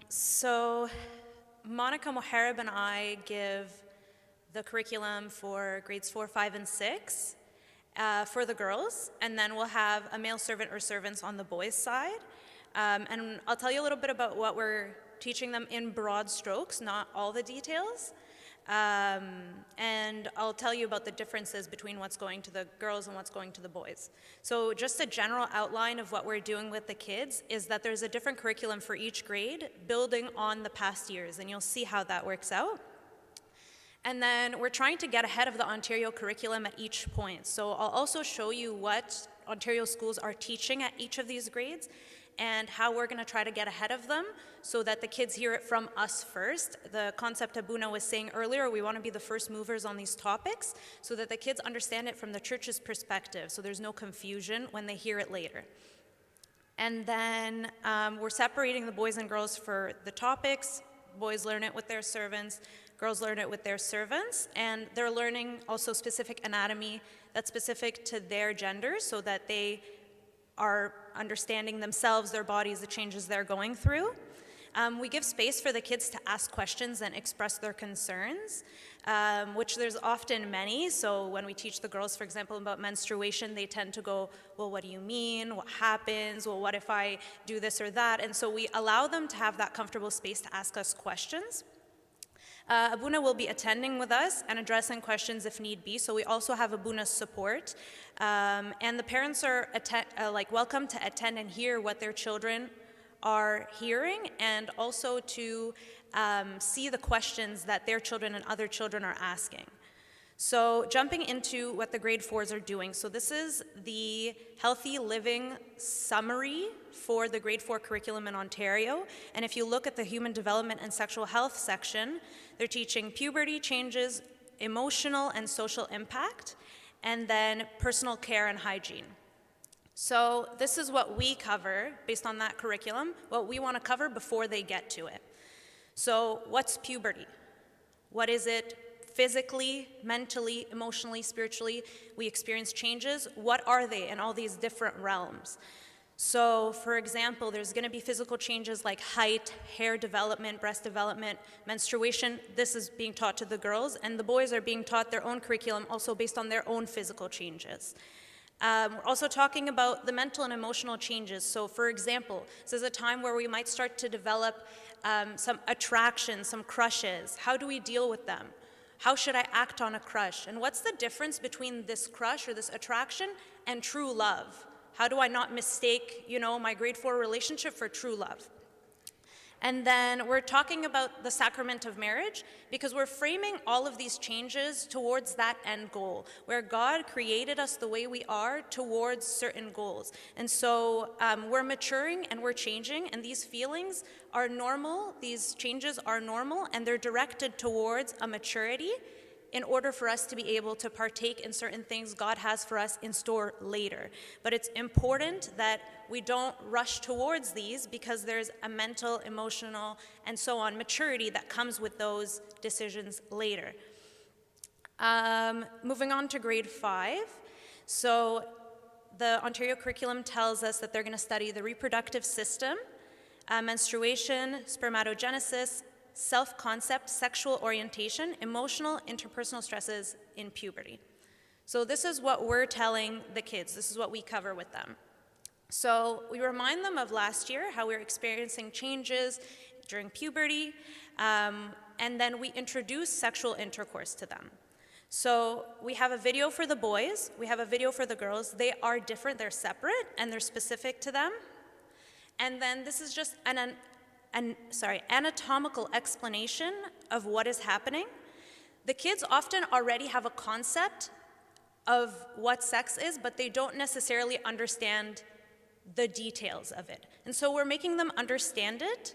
So Monica Moharib and I give the curriculum for grades 4, 5, and 6 for the girls, and then we'll have a male servant or servants on the boys' side. And I'll tell you a little bit about what we're teaching them in broad strokes, not all the details. And I'll tell you about the differences between what's going to the girls and what's going to the boys. So just a general outline of what we're doing with the kids is that there's a different curriculum for each grade, building on the past years, and you'll see how that works out. And then we're trying to get ahead of the Ontario curriculum at each point. So I'll also show you what Ontario schools are teaching at each of these grades and how we're going to try to get ahead of them so that the kids hear it from us first. The concept Abuna was saying earlier, we want to be the first movers on these topics so that the kids understand it from the church's perspective, so there's no confusion when they hear it later. And then we're separating the boys and girls for the topics. Boys learn it with their servants, girls learn it with their servants, and they're learning also specific anatomy that's specific to their gender so that they are understanding themselves, their bodies, the changes they're going through. We give space for the kids to ask questions and express their concerns, which there's often many. So when we teach the girls, for example, about menstruation, they tend to go, well, what do you mean? What happens? Well, what if I do this or that? And so we allow them to have that comfortable space to ask us questions. Abuna will be attending with us and addressing questions if need be, so we also have Abuna support. And the parents are welcome to attend and hear what their children are hearing, and also to see the questions that their children and other children are asking. So jumping into what the grade 4s are doing. So this is the Healthy Living Summary for the grade 4 curriculum in Ontario. And if you look at the Human Development and Sexual Health section, they're teaching puberty changes, emotional and social impact, and then personal care and hygiene. So this is what we cover based on that curriculum, what we want to cover before they get to it. So what's puberty? What is it? Physically, mentally, emotionally, spiritually, we experience changes. What are they in all these different realms? So, for example, there's going to be physical changes like height, hair development, breast development, menstruation. This is being taught to the girls, and the boys are being taught their own curriculum also based on their own physical changes. We're also talking about the mental and emotional changes. So, for example, this is a time where we might start to develop some attraction, some crushes. How do we deal with them? How should I act on a crush? And what's the difference between this crush or this attraction and true love? How do I not mistake, my grade 4 relationship for true love? And then we're talking about the sacrament of marriage because we're framing all of these changes towards that end goal, where God created us the way we are towards certain goals. And so we're maturing and we're changing, and these feelings are normal, these changes are normal, and they're directed towards a maturity in order for us to be able to partake in certain things God has for us in store later. But it's important that we don't rush towards these because there's a mental, emotional, and so on maturity that comes with those decisions later. Moving on to grade 5. So the Ontario curriculum tells us that they're going to study the reproductive system, menstruation, spermatogenesis, self-concept, sexual orientation, emotional, interpersonal stresses in puberty. So this is what we're telling the kids. This is what we cover with them. So we remind them of last year, how we were experiencing changes during puberty, and then we introduce sexual intercourse to them. So we have a video for the boys, we have a video for the girls. They are different, they're separate, and they're specific to them. And then this is just an anatomical explanation of what is happening. The kids often already have a concept of what sex is, but they don't necessarily understand the details of it. And so we're making them understand it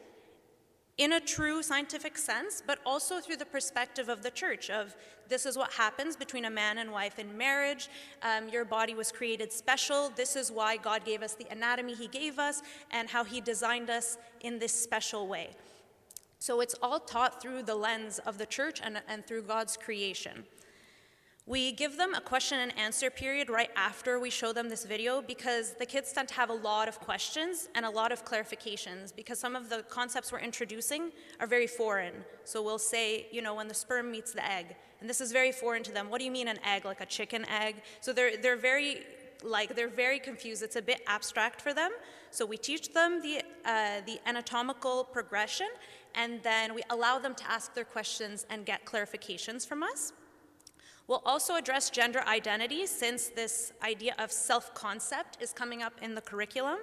in a true scientific sense, but also through the perspective of the church, of this is what happens between a man and wife in marriage. Your body was created special. This is why God gave us the anatomy he gave us and how he designed us in this special way. So it's all taught through the lens of the church and through God's creation. We give them a question and answer period right after we show them this video because the kids tend to have a lot of questions and a lot of clarifications because some of the concepts we're introducing are very foreign. So we'll say, when the sperm meets the egg, and this is very foreign to them. What do you mean an egg, like a chicken egg? So they're very confused. It's a bit abstract for them. So we teach them the anatomical progression, and then we allow them to ask their questions and get clarifications from us. We'll also address gender identity since this idea of self-concept is coming up in the curriculum.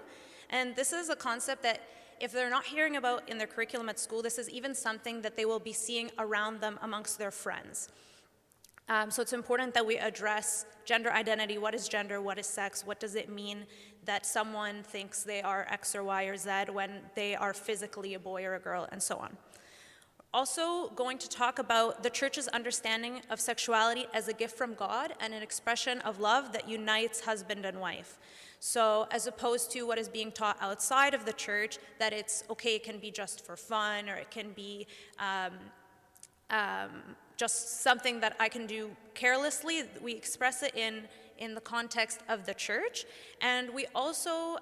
And this is a concept that if they're not hearing about in their curriculum at school, this is even something that they will be seeing around them amongst their friends. So it's important that we address gender identity. What is gender? What is sex? What does it mean that someone thinks they are X or Y or Z when they are physically a boy or a girl, and so on. Also going to talk about the church's understanding of sexuality as a gift from God and an expression of love that unites husband and wife. So as opposed to what is being taught outside of the church, that it's okay, it can be just for fun, or it can be just something that I can do carelessly. We express it in the context of the church. And we also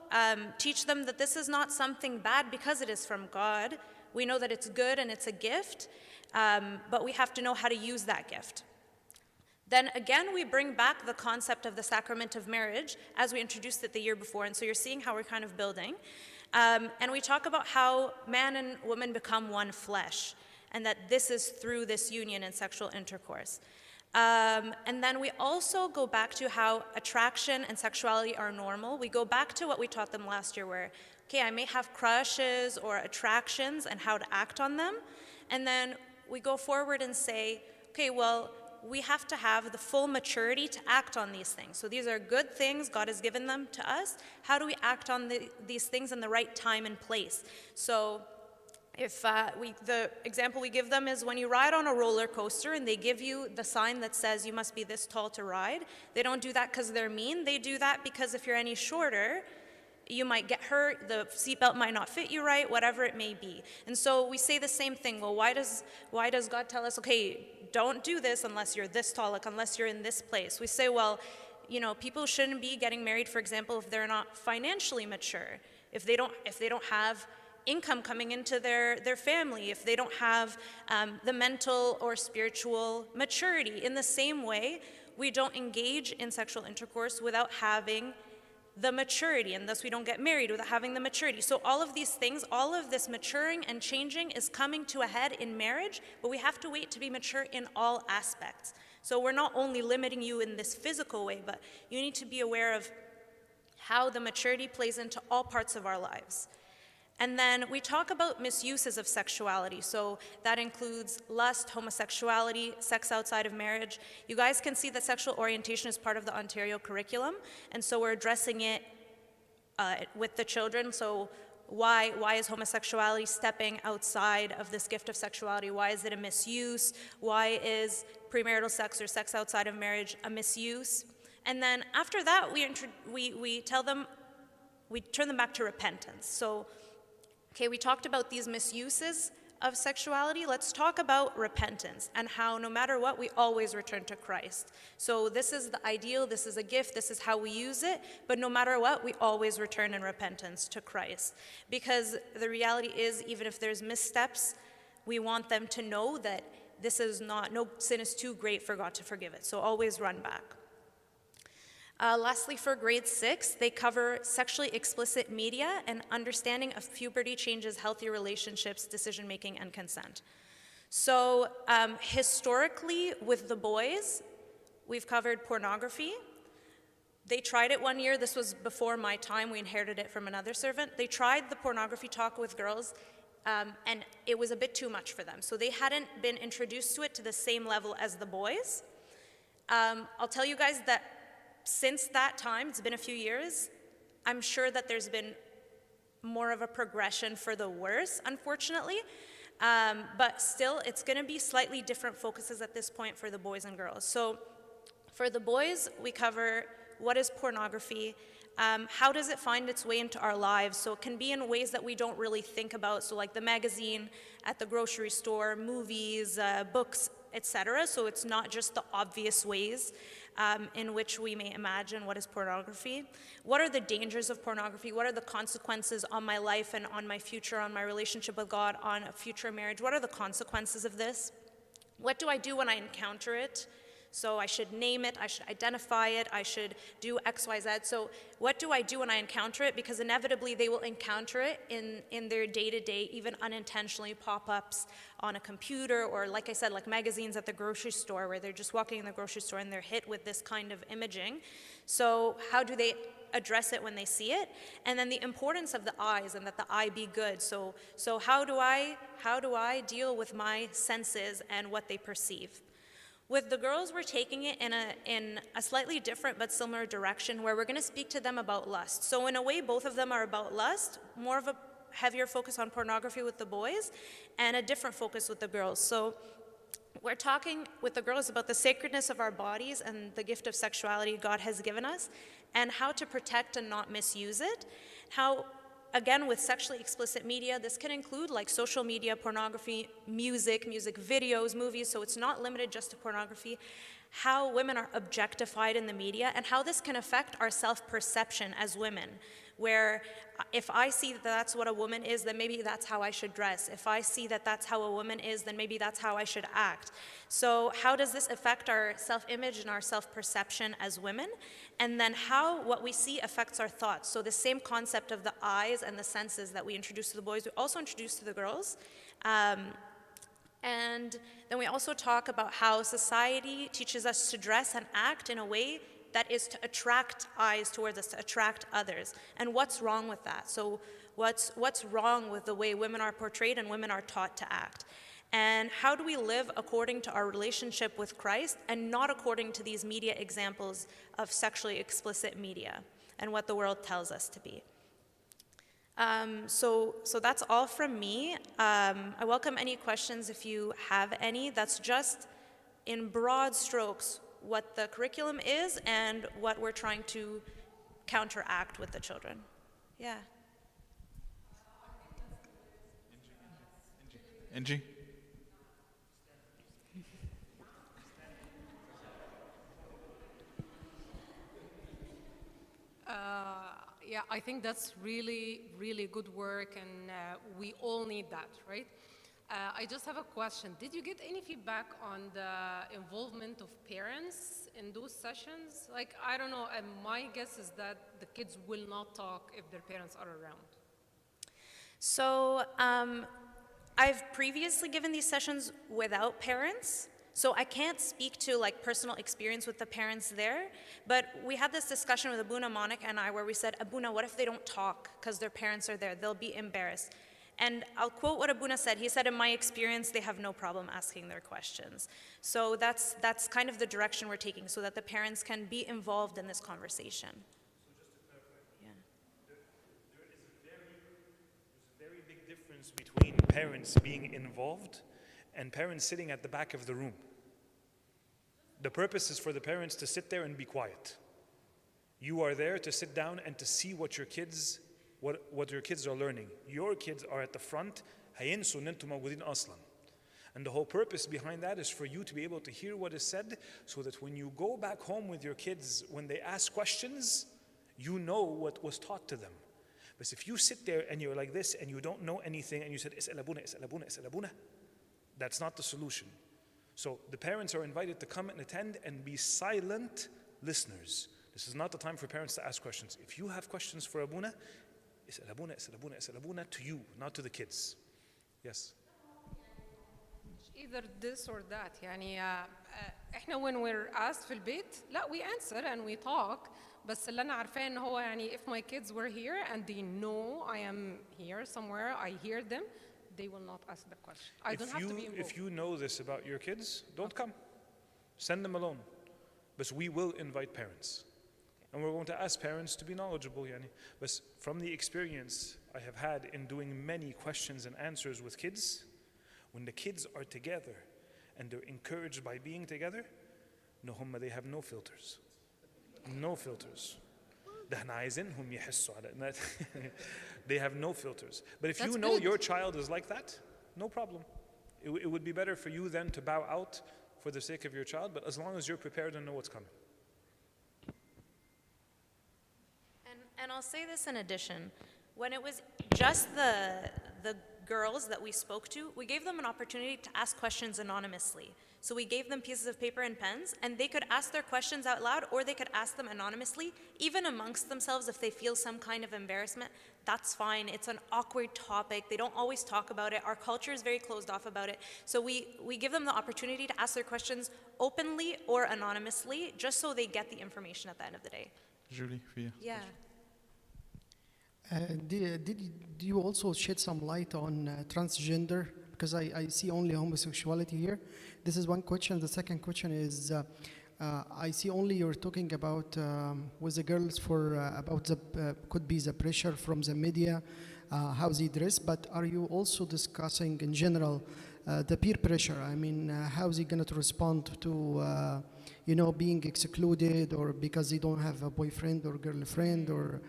teach them that this is not something bad because it is from God. We know that it's good and it's a gift, but we have to know how to use that gift. Then again, we bring back the concept of the sacrament of marriage as we introduced it the year before, and so you're seeing how we're kind of building. And we talk about how man and woman become one flesh, and that this is through this union and sexual intercourse. And then we also go back to how attraction and sexuality are normal. We go back to what we taught them last year where, okay, I may have crushes or attractions and how to act on them. And then we go forward and say, okay, well, we have to have the full maturity to act on these things. So these are good things, God has given them to us. How do we act on these things in the right time and place? So if the example we give them is when you ride on a roller coaster and they give you the sign that says you must be this tall to ride, they don't do that because they're mean. They do that because if you're any shorter, you might get hurt, the seatbelt might not fit you right, whatever it may be. And so we say the same thing. Well, why does God tell us, okay, don't do this unless you're this tall, like unless you're in this place? We say, well, people shouldn't be getting married, for example, if they're not financially mature, if they don't have income coming into their family, if they don't have the mental or spiritual maturity. In the same way, we don't engage in sexual intercourse without having the maturity, and thus we don't get married without having the maturity. So all of these things, all of this maturing and changing is coming to a head in marriage, but we have to wait to be mature in all aspects. So we're not only limiting you in this physical way, but you need to be aware of how the maturity plays into all parts of our lives. And then we talk about misuses of sexuality. So that includes lust, homosexuality, sex outside of marriage. You guys can see that sexual orientation is part of the Ontario curriculum. And so we're addressing it with the children. So why is homosexuality stepping outside of this gift of sexuality? Why is it a misuse? Why is premarital sex or sex outside of marriage a misuse? And then after that, we tell them, we turn them back to repentance. So okay, we talked about these misuses of sexuality. Let's talk about repentance and how no matter what, we always return to Christ. So this is the ideal, this is a gift, this is how we use it, but no matter what, we always return in repentance to Christ. Because the reality is, even if there's missteps, we want them to know that no sin is too great for God to forgive it. So always run back. Lastly, for grade 6, they cover sexually explicit media and understanding of puberty changes healthy relationships, decision-making, and consent. So historically, with the boys, we've covered pornography. They tried it one year. This was before my time. We inherited it from another servant. They tried the pornography talk with girls, and it was a bit too much for them. So they hadn't been introduced to it to the same level as the boys. I'll tell you guys that since that time, it's been a few years, I'm sure that there's been more of a progression for the worse, unfortunately. But still, it's going to be slightly different focuses at this point for the boys and girls. So for the boys, we cover what is pornography, how does it find its way into our lives. So it can be in ways that we don't really think about. So like the magazine, at the grocery store, movies, books, etc. So it's not just the obvious ways in which we may imagine what is pornography. What are the dangers of pornography? What are the consequences on my life and on my future, on my relationship with God, on a future marriage? What are the consequences of this? What do I do when I encounter it? So I should name it, I should identify it, I should do X, Y, Z. So what do I do when I encounter it? Because inevitably they will encounter it in their day-to-day, even unintentionally, pop-ups on a computer, or like I said, like magazines at the grocery store, where they're just walking in the grocery store and they're hit with this kind of imaging. So how do they address it when they see it? And then the importance of the eyes, and that the eye be good. So how do I deal with my senses and what they perceive? With the girls, we're taking it in a slightly different but similar direction, where we're going to speak to them about lust. So in a way, both of them are about lust, more of a heavier focus on pornography with the boys, and a different focus with the girls. So we're talking with the girls about the sacredness of our bodies and the gift of sexuality God has given us, and how to protect and not misuse it. How, again, with sexually explicit media, this can include like social media, pornography, music videos, movies, so it's not limited just to pornography. How women are objectified in the media, and how this can affect our self-perception as women, where if I see that that's what a woman is, then maybe that's how I should dress. If I see that that's how a woman is, then maybe that's how I should act. So how does this affect our self-image and our self-perception as women? And then how what we see affects our thoughts. So the same concept of the eyes and the senses that we introduce to the boys, we also introduce to the girls. And then we also talk about how society teaches us to dress and act in a way that is to attract eyes towards us, to attract others. And what's wrong with that? So what's wrong with the way women are portrayed and women are taught to act? And how do we live according to our relationship with Christ and not according to these media examples of sexually explicit media and what the world tells us to be? So that's all from me. I welcome any questions if you have any. That's just in broad strokes what the curriculum is and what we're trying to counteract with the children. Yeah. Angie? Yeah, I think that's really, really good work, and we all need that, right? I just have a question. Did you get any feedback on the involvement of parents in those sessions? Like, I don't know, my guess is that the kids will not talk if their parents are around. So I've previously given these sessions without parents. So I can't speak to like personal experience with the parents there, but we had this discussion with Abuna, Monica, and I, where we said, Abuna, what if they don't talk because their parents are there? They'll be embarrassed. And I'll quote what Abuna said. He said, in my experience, they have no problem asking their questions. So that's kind of the direction we're taking, so that the parents can be involved in this conversation. So just to clarify, Yeah. there is a very big difference between parents being involved and parents sitting at the back of the room. The purpose is for the parents to sit there and be quiet. You are there to sit down and to see what your kids are learning. Your kids are at the front. هينسوا إن أنتم موجودين أصلاً. And the whole purpose behind that is for you to be able to hear what is said, so that when you go back home with your kids, when they ask questions, you know what was taught to them. But if you sit there and you're like this and you don't know anything and you said, اسأل أبونا, اسأل أبونا, اسأل أبونا, that's not the solution. So the parents are invited to come and attend and be silent listeners. This is not the time for parents to ask questions. If you have questions for Abuna, اسأل أبونا, اسأل أبونا, اسأل أبونا, to you, not to the kids. Yes. Either this or that. يعني احنا when we're asked في البيت, لا, we answer and we talk. بس اللي أنا عارفاه إن هو يعني if my kids were here and they know I am here somewhere, I hear them, they will not ask the question. I don't have to be involved. If you know this about your kids, don't come. Send them alone. But we will invite parents. And we're going to ask parents to be knowledgeable. Yani. But from the experience I have had in doing many questions and answers with kids, when the kids are together and they're encouraged by being together, they have no filters. No filters. They have no filters. But if you know your child is like that, no problem. It would be better for you then to bow out for the sake of your child, but as long as you're prepared and know what's coming. And I'll say this in addition. When it was just the girls that we spoke to, we gave them an opportunity to ask questions anonymously. So we gave them pieces of paper and pens, and they could ask their questions out loud, or they could ask them anonymously, even amongst themselves if they feel some kind of embarrassment. That's fine. It's an awkward topic. They don't always talk about it. Our culture is very closed off about it. So we give them the opportunity to ask their questions openly or anonymously, just so they get the information at the end of the day. Julie, for you. Yeah. Did you also shed some light on transgender? Because I see only homosexuality here. This is one question. The second question is, I see only you're talking about with the girls for about the could be the pressure from the media, how they dress. But are you also discussing in general the peer pressure? I mean, how they going to respond to being excluded, or because they don't have a boyfriend or girlfriend, or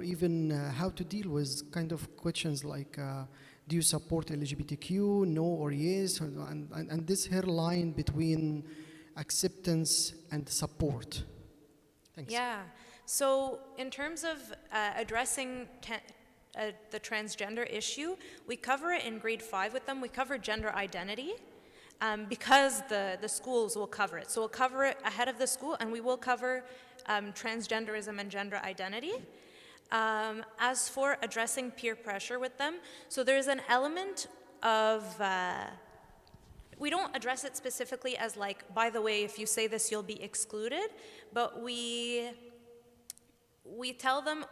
even how to deal with kind of questions like, do you support LGBTQ, no or yes, and this hairline between acceptance and support. Thanks. Yeah. So in terms of addressing the transgender issue, we cover it in grade 5 with them. We cover gender identity because the schools will cover it. So we'll cover it ahead of the school, and we will cover transgenderism and gender identity. As for addressing peer pressure with them, so there's an element of, we don't address it specifically as like, by the way, if you say this, you'll be excluded, but we tell them,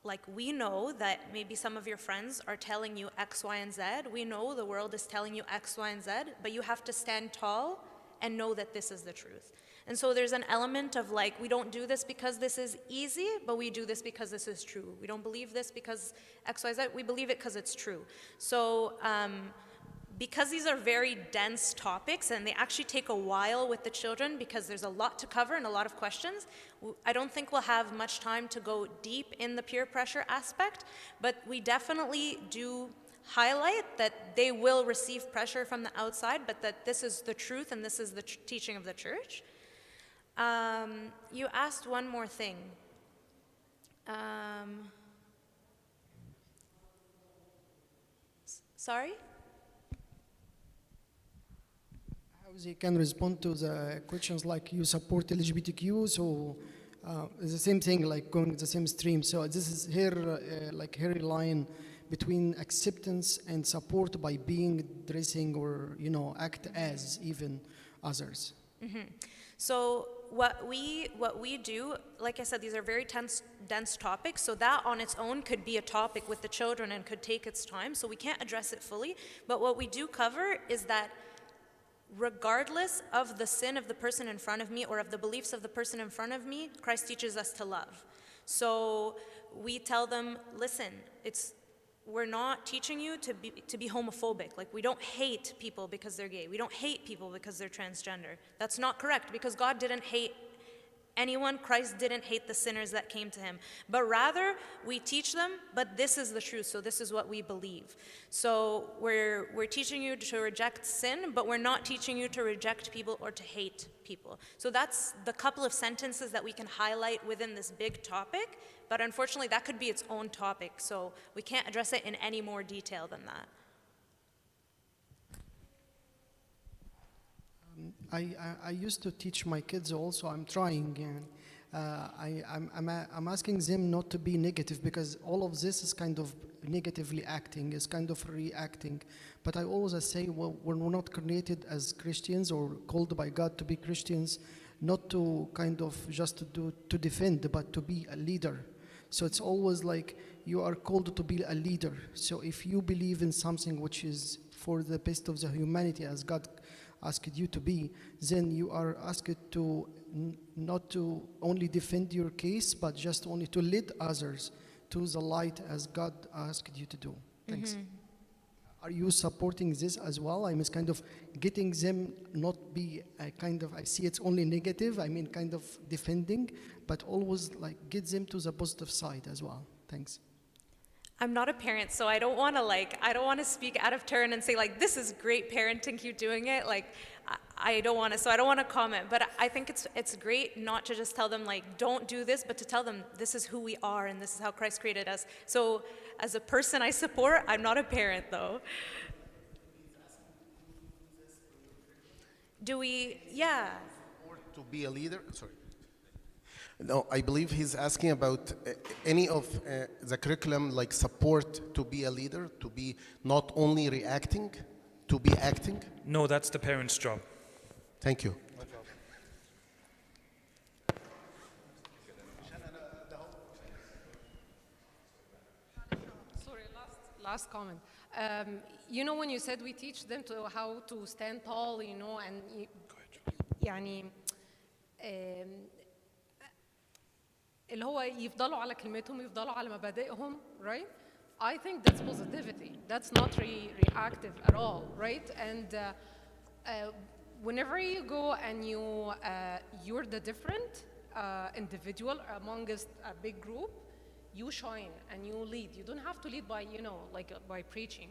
like, we know that maybe some of your friends are telling you X, Y, and Z. We know the world is telling you X, Y, and Z, but you have to stand tall and know that this is the truth. And so there's an element of like, we don't do this because this is easy, but we do this because this is true. We don't believe this because X, Y, Z, we believe it because it's true. So because these are very dense topics and they actually take a while with the children because there's a lot to cover and a lot of questions, I don't think we'll have much time to go deep in the peer pressure aspect, but we definitely do highlight that they will receive pressure from the outside, but that this is the truth and this is the teaching of the church. You asked one more thing. Sorry? How they can respond to the questions like, you support LGBTQ, so it's the same thing, like going the same stream. So this is here, like hairy line between acceptance and support by being, dressing, or act as even others. Mm-hmm. So what we do, like I said, these are very dense topics, so that on its own could be a topic with the children and could take its time, so we can't address it fully. But what we do cover is that regardless of the sin of the person in front of me or of the beliefs of the person in front of me, Christ teaches us to love. So we tell them, listen, we're not teaching you to be homophobic. Like, we don't hate people because they're gay. We don't hate people because they're transgender. That's not correct, because God didn't hate anyone. Christ didn't hate the sinners that came to him. But rather, we teach them, but this is the truth, so this is what we believe. So we're teaching you to reject sin, but we're not teaching you to reject people or to hate people. So that's the couple of sentences that we can highlight within this big topic. But unfortunately, that could be its own topic, so we can't address it in any more detail than that. I used to teach my kids also. I'm trying, and I'm asking them not to be negative, because all of this is kind of negatively acting, is kind of reacting. But I always say, well, we're not created as Christians or called by God to be Christians, not to kind of just to defend, but to be a leader. So it's always like you are called to be a leader. So if you believe in something which is for the best of the humanity, as God asked you to be, then you are asked to not to only defend your case, but just only to lead others to the light as God asked you to do. Thanks. Mm-hmm. Are you supporting this as well? I mean, it's kind of getting them not be kind of, I see it's only negative, I mean kind of defending, but always like get them to the positive side as well. Thanks. I'm not a parent, so I don't want to speak out of turn and say like, this is great parenting, keep doing it. Like, I don't want to comment, but I think it's great not to just tell them like, don't do this, but to tell them this is who we are and this is how Christ created us. So as a person I support, I'm not a parent though. Do we, yeah. Or to be a leader? Sorry. No, I believe he's asking about any of the curriculum, like support to be a leader, to be not only reacting, to be acting. No, that's the parent's job. Thank you. Sorry, last comment. You know, when you said we teach them to how to stand tall, you know, and يعني اللي هو يفضلوا على كلمتهم، يفضلوا على مبادئهم, right? I think that's positivity. That's not reactive at all, right? And whenever you go and you're the different individual amongst a big group, you shine and you lead. You don't have to lead by, you know, like by preaching.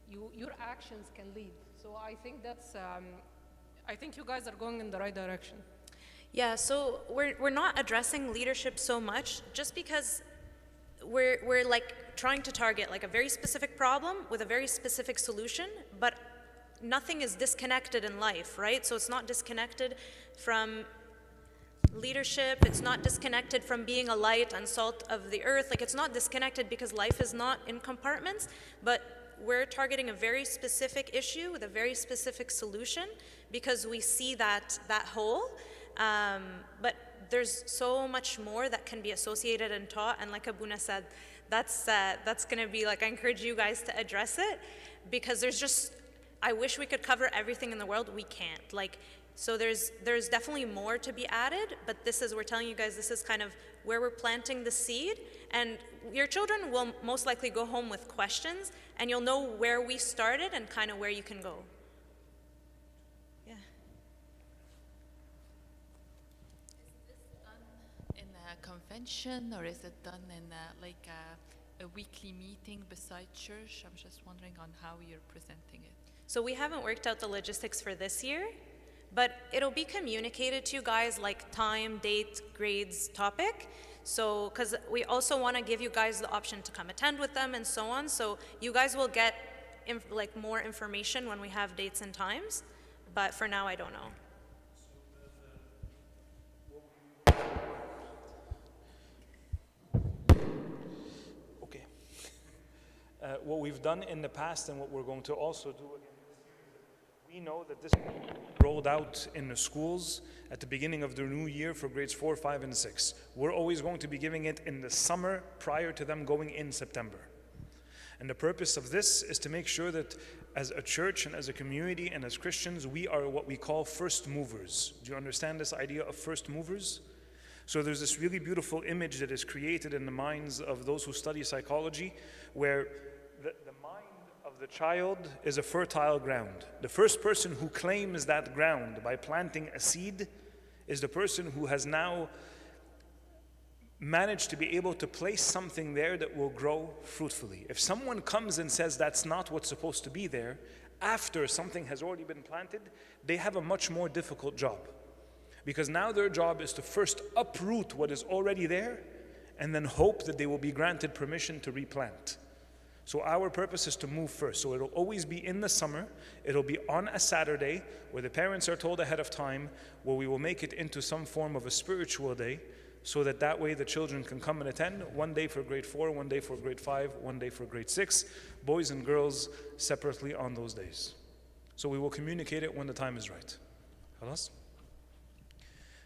Your actions can lead. So I think that's, I think you guys are going in the right direction. Yeah, so we're not addressing leadership so much just because we're like trying to target like a very specific problem with a very specific solution, but nothing is disconnected in life, right? So it's not disconnected from leadership, it's not disconnected from being a light and salt of the earth, like it's not disconnected because life is not in compartments, but we're targeting a very specific issue with a very specific solution because we see that whole. But there's so much more that can be associated and taught, and like Abuna said, that's going to be like, I encourage you guys to address it because there's just, I wish we could cover everything in the world, we can't. Like, so there's definitely more to be added, but we're telling you guys this is kind of where we're planting the seed, and your children will most likely go home with questions, and you'll know where we started and kind of where you can go. Convention, or is it done in a weekly meeting beside church? I'm just wondering on how you're presenting it. So we haven't worked out the logistics for this year, but it'll be communicated to you guys like time, date, grades, topic. So, because we also want to give you guys the option to come attend with them and so on. So you guys will get like more information when we have dates and times, but for now I don't know. What we've done in the past and what we're going to also do again this year, we know that this rolled out in the schools at the beginning of the new year for grades 4, 5, and 6. We're always going to be giving it in the summer prior to them going in September. And the purpose of this is to make sure that as a church and as a community and as Christians, we are what we call first movers. Do you understand this idea of first movers? So there's this really beautiful image that is created in the minds of those who study psychology, where the mind of the child is a fertile ground. The first person who claims that ground by planting a seed is the person who has now managed to be able to place something there that will grow fruitfully. If someone comes and says that's not what's supposed to be there, after something has already been planted, they have a much more difficult job. Because now their job is to first uproot what is already there and then hope that they will be granted permission to replant. So our purpose is to move first. So it'll always be in the summer. It'll be on a Saturday where the parents are told ahead of time, where we will make it into some form of a spiritual day, so that way the children can come and attend. One day for grade 4, one day for grade 5, one day for grade 6, boys and girls separately on those days. So we will communicate it when the time is right. Khalas?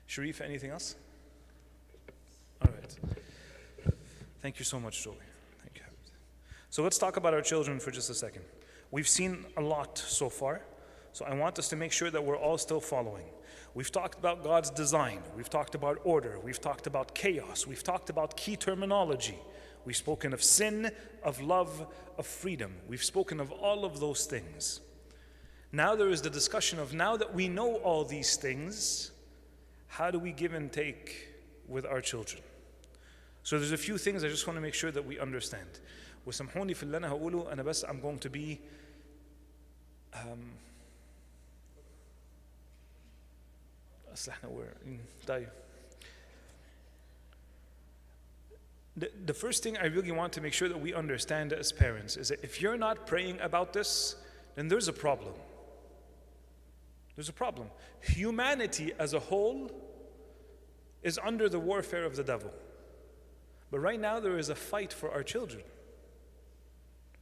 Sharif, anything else? All right. Thank you so much, Joey. Thank you. So let's talk about our children for just a second. We've seen a lot so far, so I want us to make sure that we're all still following. We've talked about God's design. We've talked about order. We've talked about chaos. We've talked about key terminology. We've spoken of sin, of love, of freedom. We've spoken of all of those things. Now there is the discussion of, now that we know all these things, how do we give and take with our children? So there's a few things I just want to make sure that we understand. وسامحوني في اللي أنا هقوله أنا بس I'm going to be أصل إحنا طيب. The first thing I really want to make sure that we understand as parents is that if you're not praying about this, then there's a problem. There's a problem. Humanity as a whole is under the warfare of the devil. But right now there is a fight for our children.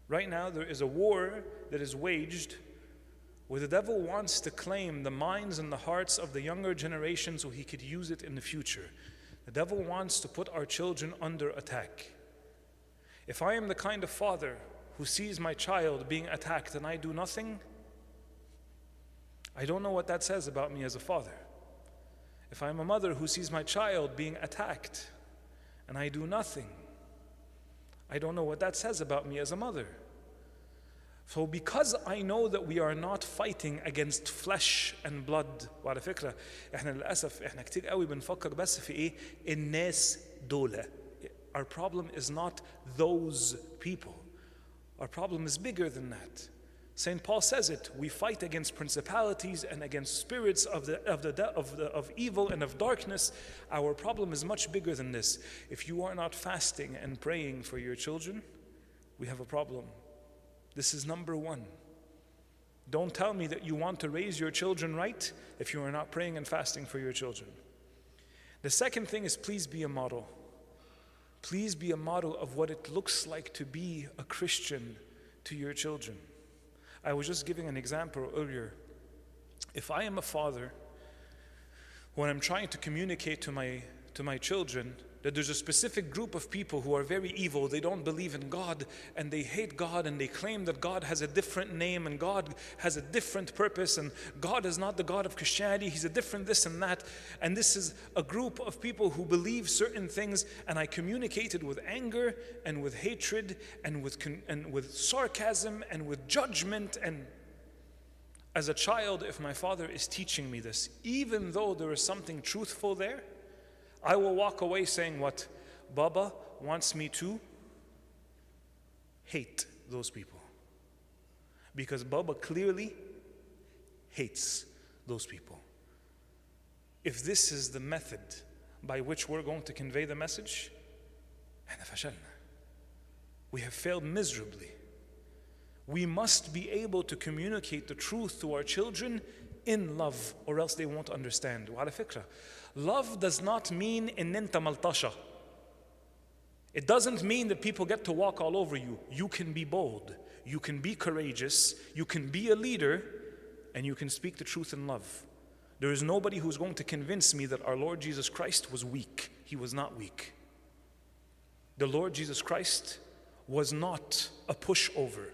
Right now there is a war that is waged where the devil wants to claim the minds and the hearts of the younger generation so he could use it in the future. The devil wants to put our children under attack. If I am the kind of father who sees my child being attacked and I do nothing, I don't know what that says about me as a father. If I'm a mother who sees my child being attacked and I do nothing, I don't know what that says about me as a mother. So because I know that we are not fighting against flesh and blood, وعلى فكرة احنا للأسف احنا كتير قوي بنفكر بس في ايه الناس دولة. Our problem is not those people. Our problem is bigger than that. St. Paul says it, we fight against principalities and against spirits of evil and of darkness. Our problem is much bigger than this. If you are not fasting and praying for your children, we have a problem. This is number one. Don't tell me that you want to raise your children right if you are not praying and fasting for your children. The second thing is please be a model. Please be a model of what it looks like to be a Christian to your children. I was just giving an example earlier. If I am a father, when I'm trying to communicate to my children that there's a specific group of people who are very evil, they don't believe in God, and they hate God, and they claim that God has a different name, and God has a different purpose, and God is not the God of Christianity, He's a different this and that, and this is a group of people who believe certain things, and I communicated with anger, and with hatred, and with sarcasm, and with judgment, and as a child, if my father is teaching me this, even though there is something truthful there, I will walk away saying what? Baba wants me to hate those people. Because Baba clearly hates those people. If this is the method by which we're going to convey the message, we have failed miserably. We must be able to communicate the truth to our children in love, or else they won't understand. وعلى فكرة, love does not mean إن أنت ملطشة. It doesn't mean that people get to walk all over you. You can be bold, you can be courageous, you can be a leader, and you can speak the truth in love. There is nobody who's going to convince me that our Lord Jesus Christ was weak. He was not weak. The Lord Jesus Christ was not a pushover.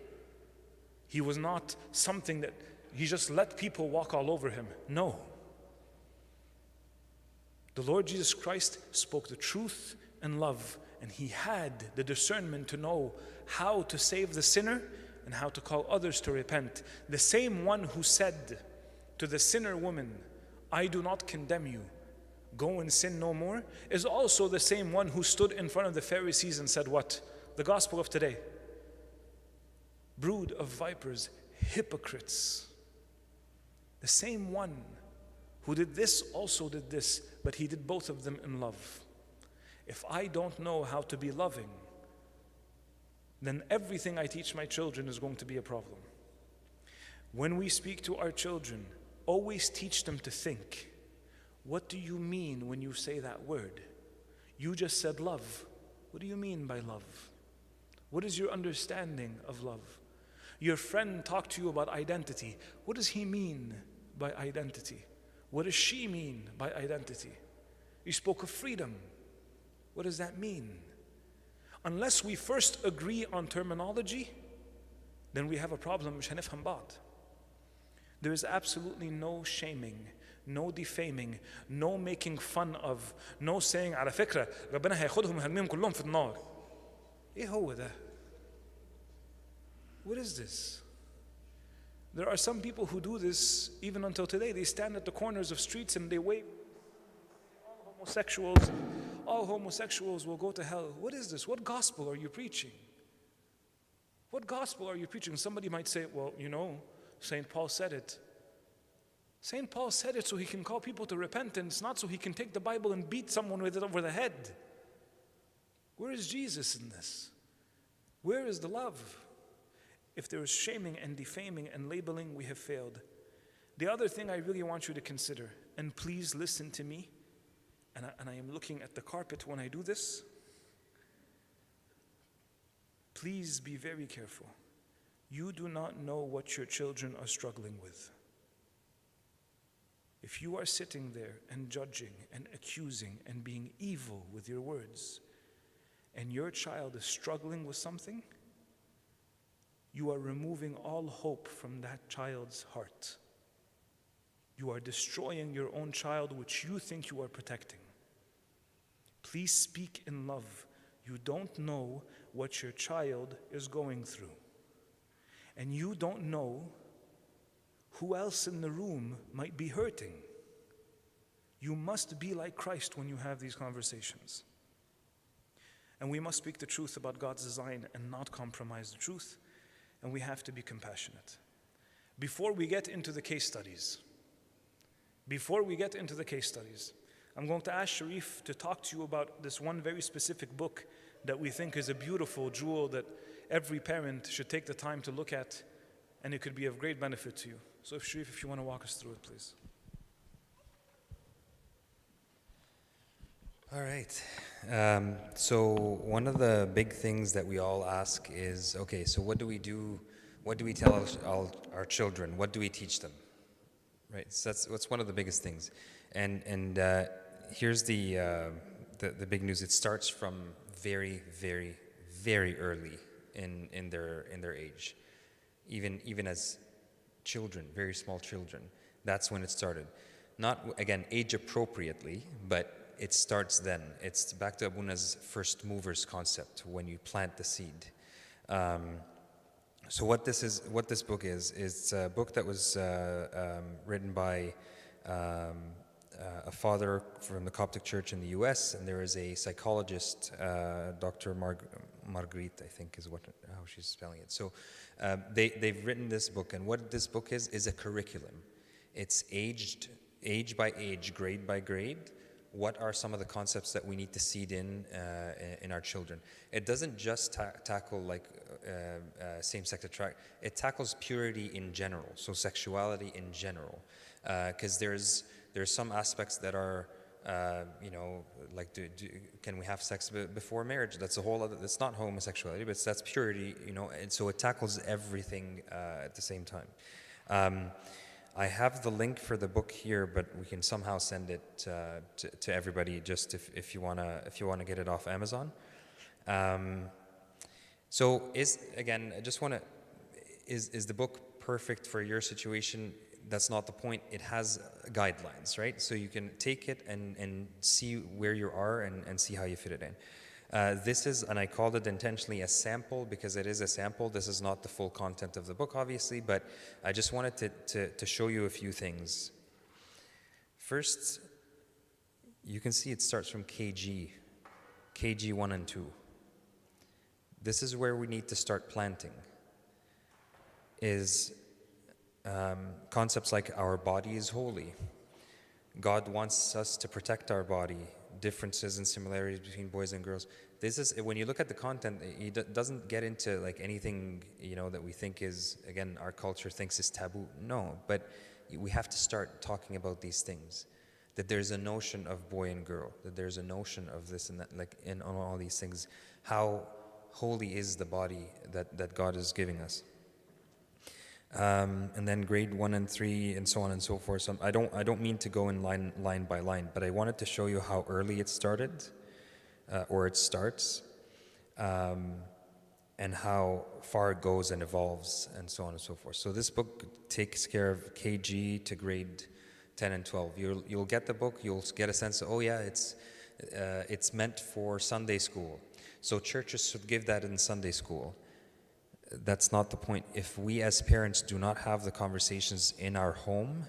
He was not something that He just let people walk all over Him. No. The Lord Jesus Christ spoke the truth and love, and He had the discernment to know how to save the sinner and how to call others to repent. The same one who said to the sinner woman, I do not condemn you, go and sin no more, is also the same one who stood in front of the Pharisees and said what? The gospel of today. Brood of vipers, hypocrites. The same one who did this also did this, but He did both of them in love. If I don't know how to be loving, then everything I teach my children is going to be a problem. When we speak to our children, always teach them to think. What do you mean when you say that word? You just said love. What do you mean by love? What is your understanding of love? Your friend talked to you about identity. What does he mean by identity? What does she mean by identity? You spoke of freedom. What does that mean? Unless we first agree on terminology, then we have a problem. مش هنفهم بعض. There is absolutely no shaming, no defaming, no making fun of, no saying على فكرة ربنا هياخدهم ويرميهم كلهم في النار. إيه هو ده? What is this? There are some people who do this even until today. They stand at the corners of streets and they wave. All homosexuals will go to hell. What is this? What gospel are you preaching? What gospel are you preaching? Somebody might say, well, you know, St. Paul said it. St. Paul said it so he can call people to repentance, not so he can take the Bible and beat someone with it over the head. Where is Jesus in this? Where is the love? If there is shaming and defaming and labeling, we have failed. The other thing I really want you to consider, and please listen to me, and I am looking at the carpet when I do this. Please be very careful. You do not know what your children are struggling with. If you are sitting there and judging and accusing and being evil with your words, and your child is struggling with something, you are removing all hope from that child's heart. You are destroying your own child, which you think you are protecting. Please speak in love. You don't know what your child is going through. And you don't know who else in the room might be hurting. You must be like Christ when you have these conversations. And we must speak the truth about God's design and not compromise the truth. And we have to be compassionate. Before we get into the case studies, I'm going to ask Sharif to talk to you about this one very specific book that we think is a beautiful jewel that every parent should take the time to look at, and it could be of great benefit to you. So Sharif, if you want to walk us through it, please. All right. So one of the big things that we all ask is, okay, so what do we do? What do we tell our children? What do we teach them? Right. So that's one of the biggest things. And here's the big news. It starts from very, very, very early in their age, even as children, very small children. That's when it started. Not again age appropriately, but it starts then. It's back to Abuna's first movers concept, when you plant the seed. So what this book is, it's a book that was written by a father from the Coptic Church in the U.S., and there is a psychologist, Dr. Marguerite, I think is how she's spelling it. So they've written this book, and what this book is a curriculum. It's age by age, grade by grade. What are some of the concepts that we need to seed in our children? It doesn't just tackle like same-sex attraction. It tackles purity in general, so sexuality in general, because there's some aspects that are, like can we have sex before marriage? That's a whole other. That's not homosexuality, but that's purity, and so it tackles everything at the same time. I have the link for the book here, but we can somehow send it to everybody, just if you wanna get it off Amazon. So is the book perfect for your situation? That's not the point. It has guidelines, right? So you can take it and see where you are and see how you fit it in. This is, and I called it intentionally a sample because it is a sample. This is not the full content of the book, obviously, but I just wanted to show you a few things. First, you can see it starts from KG 1 and 2. This is where we need to start planting, is concepts like our body is holy. God wants us to protect our body. Differences and similarities between boys and girls. This is, when you look at the content, it doesn't get into like anything, that we think is, again, our culture thinks is taboo. No, but we have to start talking about these things. That there's a notion of boy and girl, that there's a notion of this and that, like in all these things. How holy is the body that God is giving us. And then grade 1 and 3 and so on and so forth. So I don't mean to go in line by line, but I wanted to show you how early it started, or it starts, and how far it goes and evolves and so on and so forth. So this book takes care of KG to grade 10 and 12. You'll get the book, you'll get a sense of, it's meant for Sunday school. So churches should give that in Sunday school. That's not the point. If we as parents do not have the conversations in our home,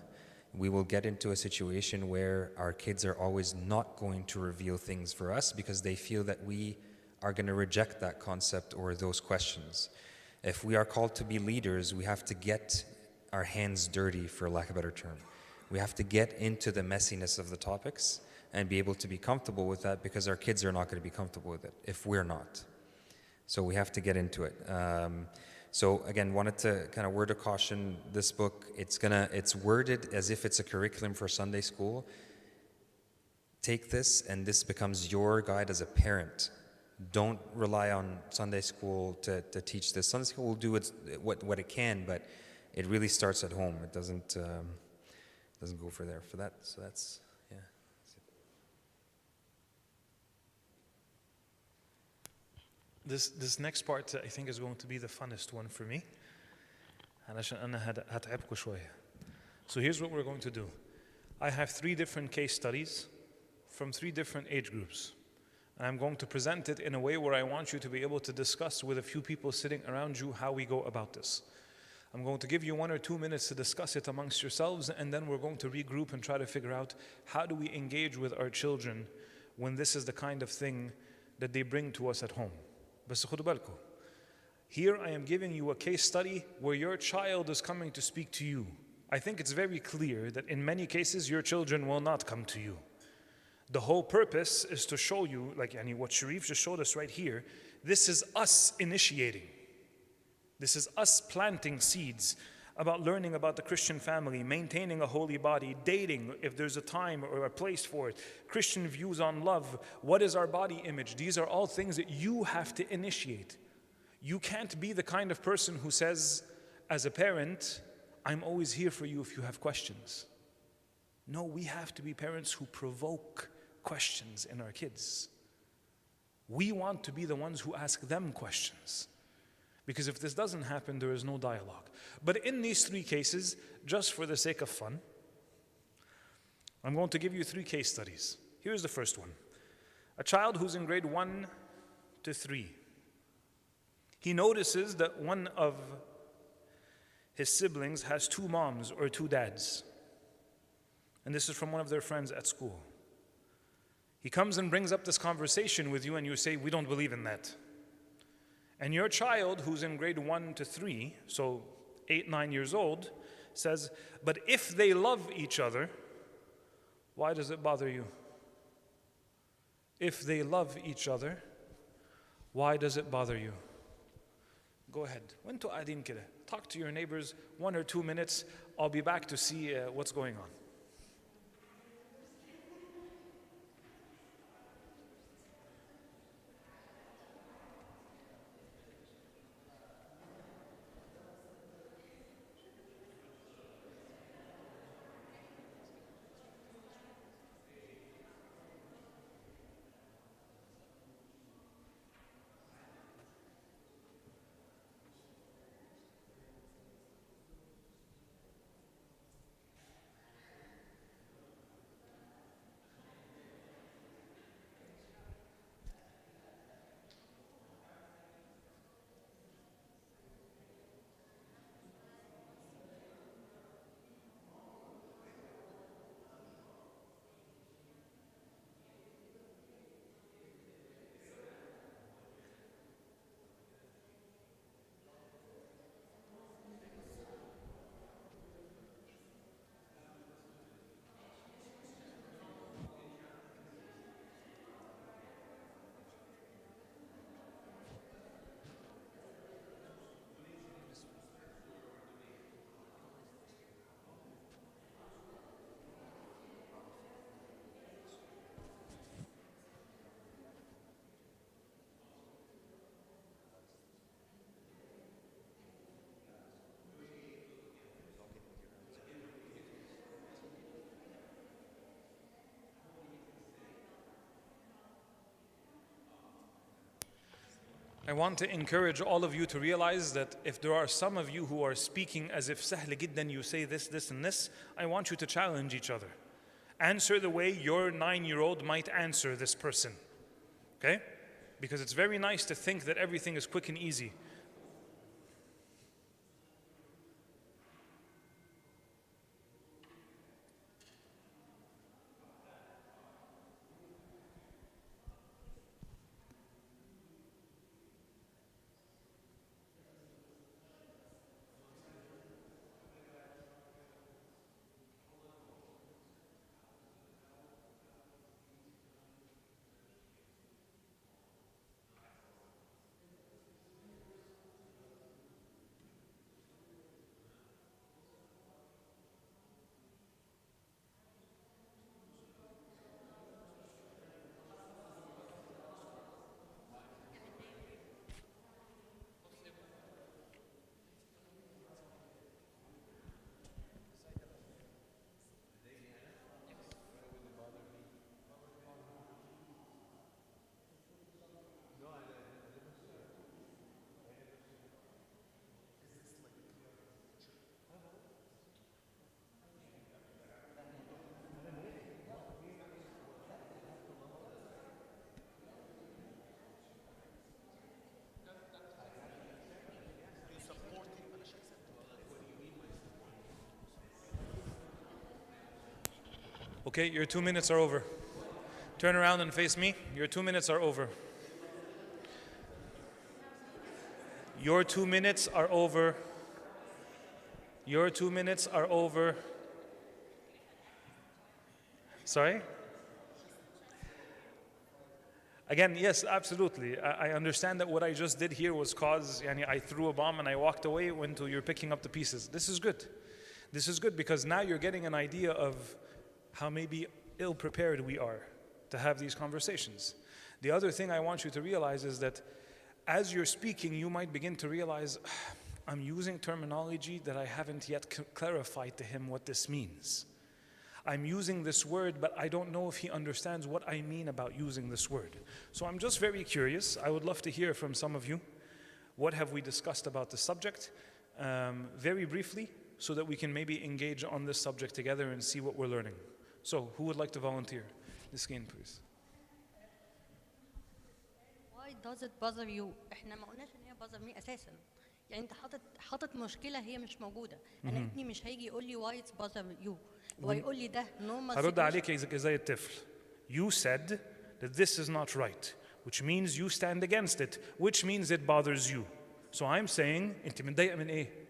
we will get into a situation where our kids are always not going to reveal things for us because they feel that we are going to reject that concept or those questions. If we are called to be leaders, we have to get our hands dirty, for lack of a better term. We have to get into the messiness of the topics and be able to be comfortable with that, because our kids are not going to be comfortable with it if we're not. So we have to get into it. So again, wanted to kind of word of caution, this book, it's worded as if it's a curriculum for Sunday school. Take this, and this becomes your guide as a parent. Don't rely on Sunday school to teach this. Sunday school will do what it can, but it really starts at home. It doesn't go for there for that. So that's, yeah. This next part I think is going to be the funnest one for me. علشان أنا هتعبكم شوية. So here's what we're going to do. I have 3 different case studies from 3 different age groups. And I'm going to present it in a way where I want you to be able to discuss with a few people sitting around you how we go about this. I'm going to give you 1 or 2 minutes to discuss it amongst yourselves, and then we're going to regroup and try to figure out how do we engage with our children when this is the kind of thing that they bring to us at home. بس خدوا بالكم. Here I am giving you a case study where your child is coming to speak to you. I think it's very clear that in many cases your children will not come to you. The whole purpose is to show you, like what Sharif just showed us right here, this is us initiating. This is us planting seeds about learning about the Christian family, maintaining a holy body, dating if there's a time or a place for it, Christian views on love, what is our body image? These are all things that you have to initiate. You can't be the kind of person who says, as a parent, I'm always here for you if you have questions. No, we have to be parents who provoke questions in our kids. We want to be the ones who ask them questions. Because if this doesn't happen, there is no dialogue. But in these 3 cases, just for the sake of fun, I'm going to give you 3 case studies. Here's the first one. A child who's in grade 1 to 3. He notices that one of his siblings has 2 moms or 2 dads. And this is from one of their friends at school. He comes and brings up this conversation with you, and you say, we don't believe in that. And your child, who's in grade 1 to 3, so 8, 9 years old, says, but if they love each other, why does it bother you? If they love each other, why does it bother you? Go ahead. وانتوا قاعدين كده. Talk to your neighbors 1 or 2 minutes. I'll be back to see what's going on. I want to encourage all of you to realize that if there are some of you who are speaking as if سهل جدا, you say this, this, and this, I want you to challenge each other. Answer the way your 9-year-old might answer this person. Okay? Because it's very nice to think that everything is quick and easy. Okay, your 2 minutes are over. Turn around and face me. Your 2 minutes are over. Your 2 minutes are over. Your 2 minutes are over. Sorry? Again, yes, absolutely. I understand that what I just did here was cause, I threw a bomb and I walked away until you're picking up the pieces. This is good. This is good because now you're getting an idea of how maybe ill-prepared we are to have these conversations. The other thing I want you to realize is that as you're speaking, you might begin to realize, I'm using terminology that I haven't yet clarified to him what this means. I'm using this word, but I don't know if he understands what I mean about using this word. So I'm just very curious. I would love to hear from some of you. What have we discussed about the subject? Very briefly, so that we can maybe engage on this subject together and see what we're learning. So, who would like to volunteer? Niskin, please. Why does it bother you؟ احنا ما قلناش ان هي bother me اساسا. يعني انت حاطط مشكلة هي مش موجودة. انا ابني مش هيجي يقول لي why it's bother you. هو يقول لي ده normal هرد situation. عليك زي الطفل. You said that this is not right, which means you stand against it, which means it bothers you. So I'm saying, انت متضايقة من ايه؟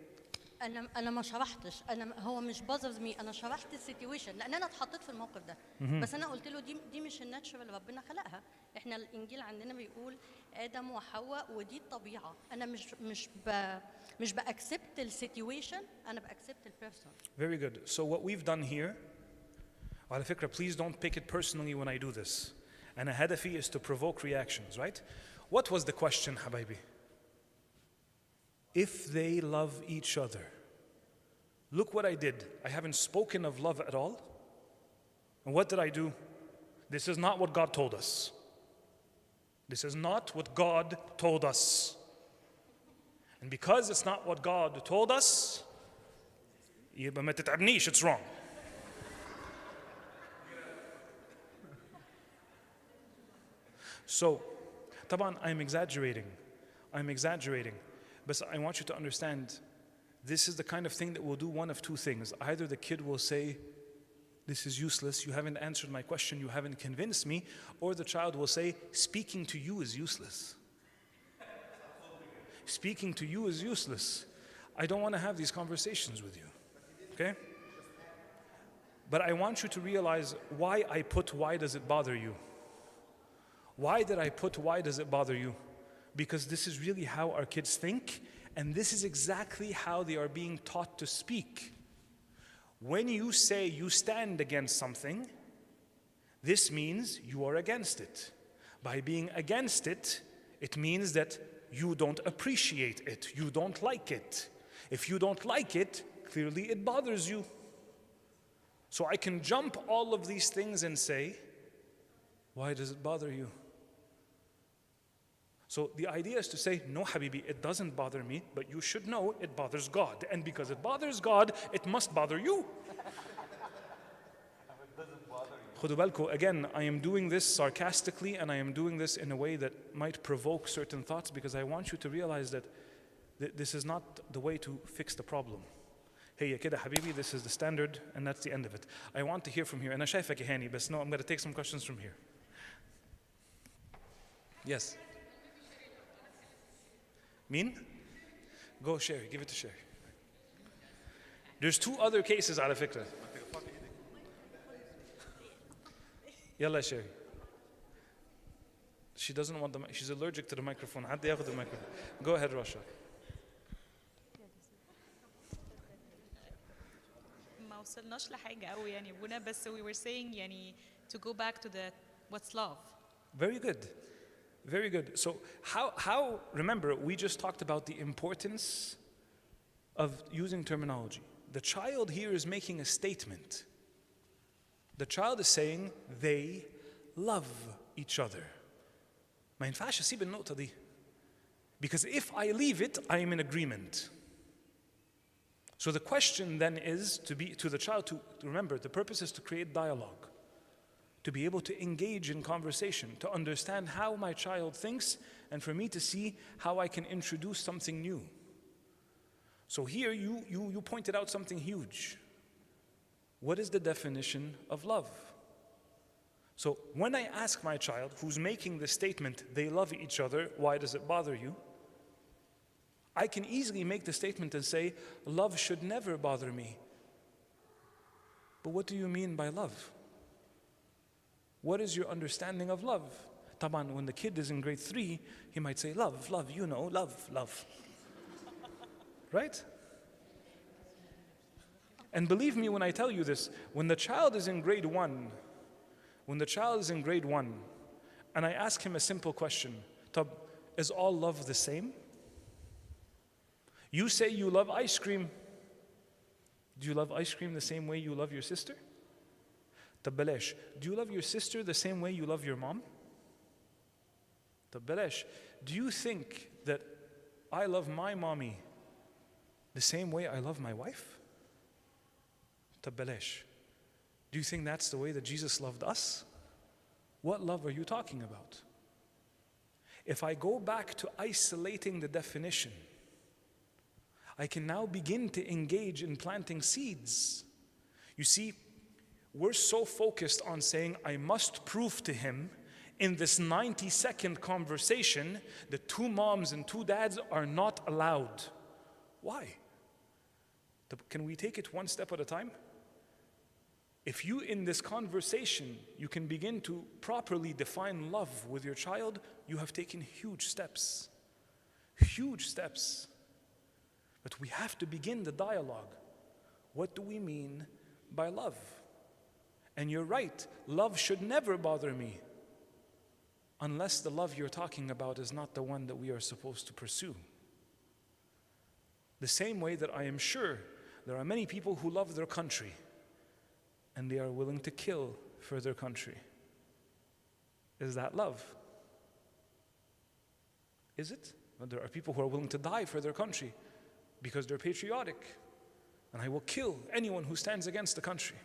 انا ما شرحتش، هو مش bothers me، انا شرحت السيتويشن لان انا اتحطيت في الموقف ده. بس انا قلت له دي مش الناتشرال اللي ربنا خلقها. احنا الانجيل عندنا بيقول ادم وحواء ودي الطبيعه. انا مش باكسبت السيتويشن، انا باكسبت البيرسون. Very good. So what we've done here, وعلى فكرة, please don't take it personally when I do this. And هدفي is to provoke reactions, right? What was the question, حبايبي? If they love each other. Look what I did. I haven't spoken of love at all. And what did I do? This is not what God told us. This is not what God told us. And because it's not what God told us, يبقى ما تتعبنيش, it's wrong. So, طبعا I'm exaggerating. But I want you to understand, this is the kind of thing that will do one of two things. Either the kid will say, this is useless, you haven't answered my question, you haven't convinced me, or the child will say, speaking to you is useless. Speaking to you is useless. I don't want to have these conversations with you, okay? But I want you to realize why I put, why does it bother you? Why did I put, why does it bother you? Because this is really how our kids think, and this is exactly how they are being taught to speak. When you say you stand against something, this means you are against it. By being against it, it means that you don't appreciate it, you don't like it. If you don't like it, clearly it bothers you. So I can jump all of these things and say, why does it bother you? So the idea is to say, no, Habibi, it doesn't bother me, but you should know it bothers God. And because it bothers God, it must bother you. خدوا بالكم, again, I am doing this sarcastically and I am doing this in a way that might provoke certain thoughts because I want you to realize that this is not the way to fix the problem. Hey, كده حبيبي, this is the standard and that's the end of it. I want to hear from here. أنا شايفك يا هاني, but no, I'm going to take some questions from here. Yes. Mean? Go, Sherry. Give it to Sherry. There's two other cases على فكرة. يلا Sherry. She doesn't want the mic. She's allergic to the microphone. حد ياخد the microphone. Go ahead, Rasha. ما وصلناش لحاجة قوي يعني ابونا, بس we were saying يعني to go back to the what's love. Very good. Very good. So how, remember, we just talked about the importance of using terminology. The child here is making a statement. The child is saying they love each other. ما ينفعش أسيب النقطة دي. Because if I leave it, I am in agreement. So the question then is to the child to remember, the purpose is to create dialogue, to be able to engage in conversation, to understand how my child thinks, and for me to see how I can introduce something new. So here you pointed out something huge. What is the definition of love? So when I ask my child who's making the statement, they love each other, why does it bother you? I can easily make the statement and say, love should never bother me. But what do you mean by love? What is your understanding of love? Taban, when the kid is in grade 3, he might say, love, love, you know, love, love. Right? And believe me when I tell you this, when the child is in grade 1, and I ask him a simple question, Tab, is all love the same? You say you love ice cream. Do you love ice cream the same way you love your sister? Tab balash, do you love your sister the same way you love your mom? Tab balash, do you think that I love my mommy the same way I love my wife? Tab balash, do you think that's the way that Jesus loved us? What love are you talking about? If I go back to isolating the definition, I can now begin to engage in planting seeds. You see, we're so focused on saying, I must prove to him in this 90-second conversation that 2 moms and 2 dads are not allowed. Why? Can we take it one step at a time? If you, in this conversation, you can begin to properly define love with your child, you have taken huge steps. Huge steps. But we have to begin the dialogue. What do we mean by love? And you're right, love should never bother me unless the love you're talking about is not the one that we are supposed to pursue. The same way that I am sure there are many people who love their country and they are willing to kill for their country. Is that love? Is it? Well, there are people who are willing to die for their country because they're patriotic. And I will kill anyone who stands against the country.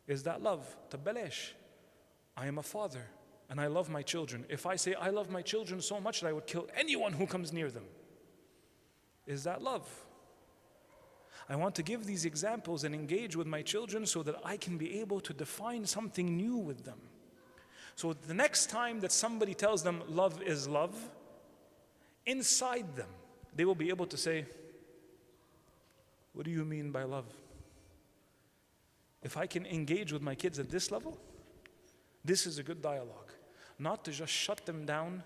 Is that love? Tabbalesh. I am a father and I love my children. If I say I love my children so much that I would kill anyone who comes near them, is that love? I want to give these examples and engage with my children so that I can be able to define something new with them. So the next time that somebody tells them love is love, inside them, they will be able to say, what do you mean by love? If I can engage with my kids at this level, this is a good dialogue. Not to just shut them down.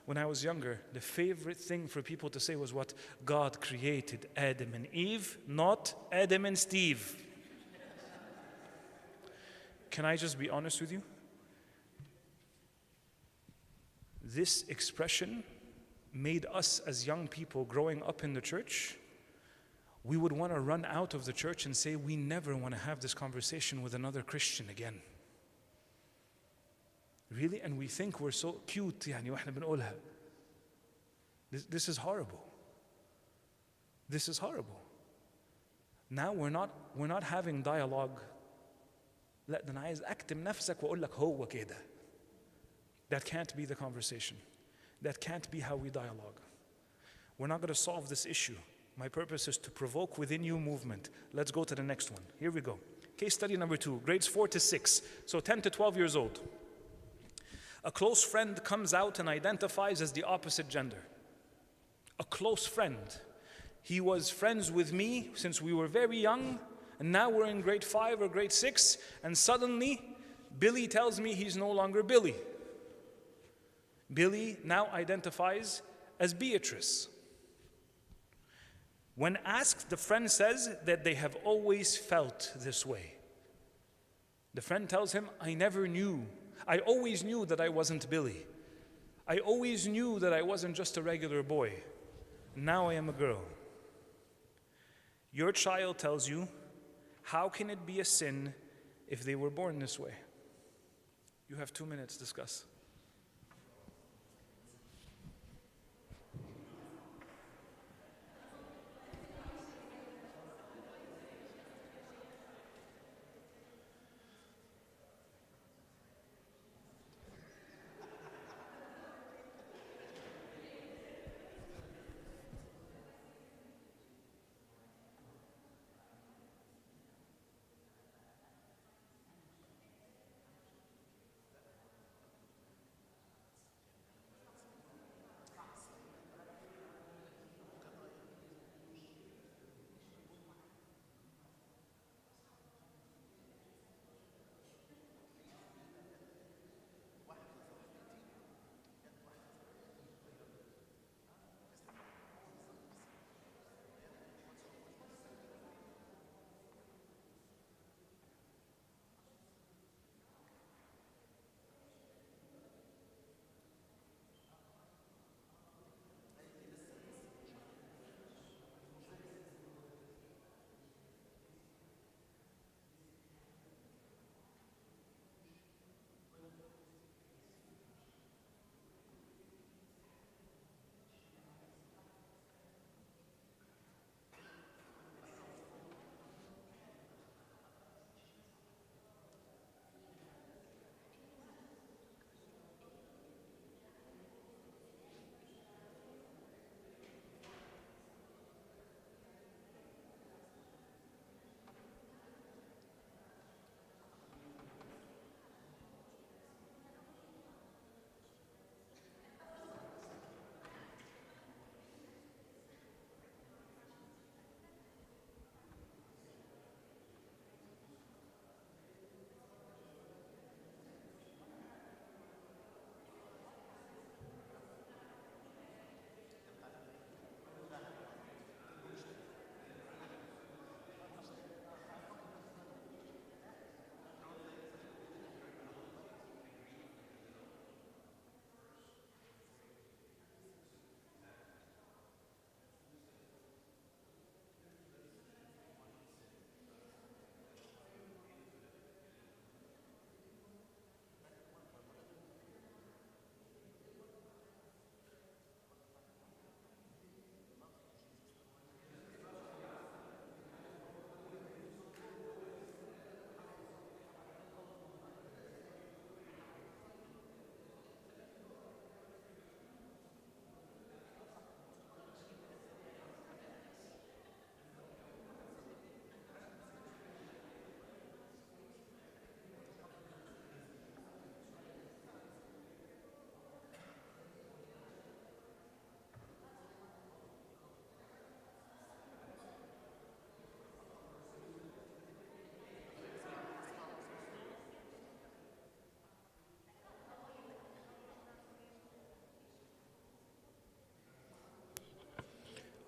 When I was younger, the favorite thing for people to say was what? God created Adam and Eve, not Adam and Steve. Can I just be honest with you? This expression made us as young people growing up in the church, we would want to run out of the church and say, we never want to have this conversation with another Christian again. Really? And we think we're so cute, يعني وإحنا بنقولها. This is horrible. This is horrible. Now we're not having dialogue. لا ده أنا عايز أكتم نفسك وأقول لك هو كده. That can't be the conversation. That can't be how we dialogue. We're not going to solve this issue. My purpose is to provoke within you movement. Let's go to the next one. Here we go. Case study number 2, grades 4 to 6. So 10 to 12 years old. A close friend comes out and identifies as the opposite gender. A close friend. He was friends with me since we were very young, and now we're in grade 5 or grade 6, and suddenly Billy tells me he's no longer Billy. Billy now identifies as Beatrice. When asked, the friend says that they have always felt this way. The friend tells him, I never knew. I always knew that I wasn't Billy. I always knew that I wasn't just a regular boy. Now I am a girl. Your child tells you, how can it be a sin if they were born this way? You have 2 minutes, discuss.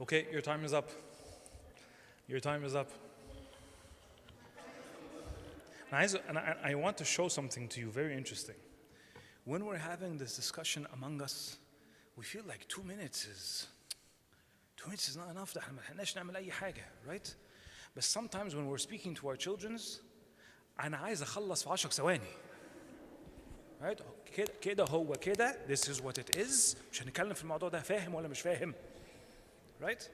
Okay, your time is up. Your time is up. And I want to show something to you very interesting. When we're having this discussion among us, we feel like 2 minutes is not enough. Right? But sometimes when we're speaking to our children, أنا عايز أخلص في 10 ثواني. Right? كده هو كده. This is what it is. مش هنتكلم في الموضوع ده فاهم ولا مش فاهم. Right?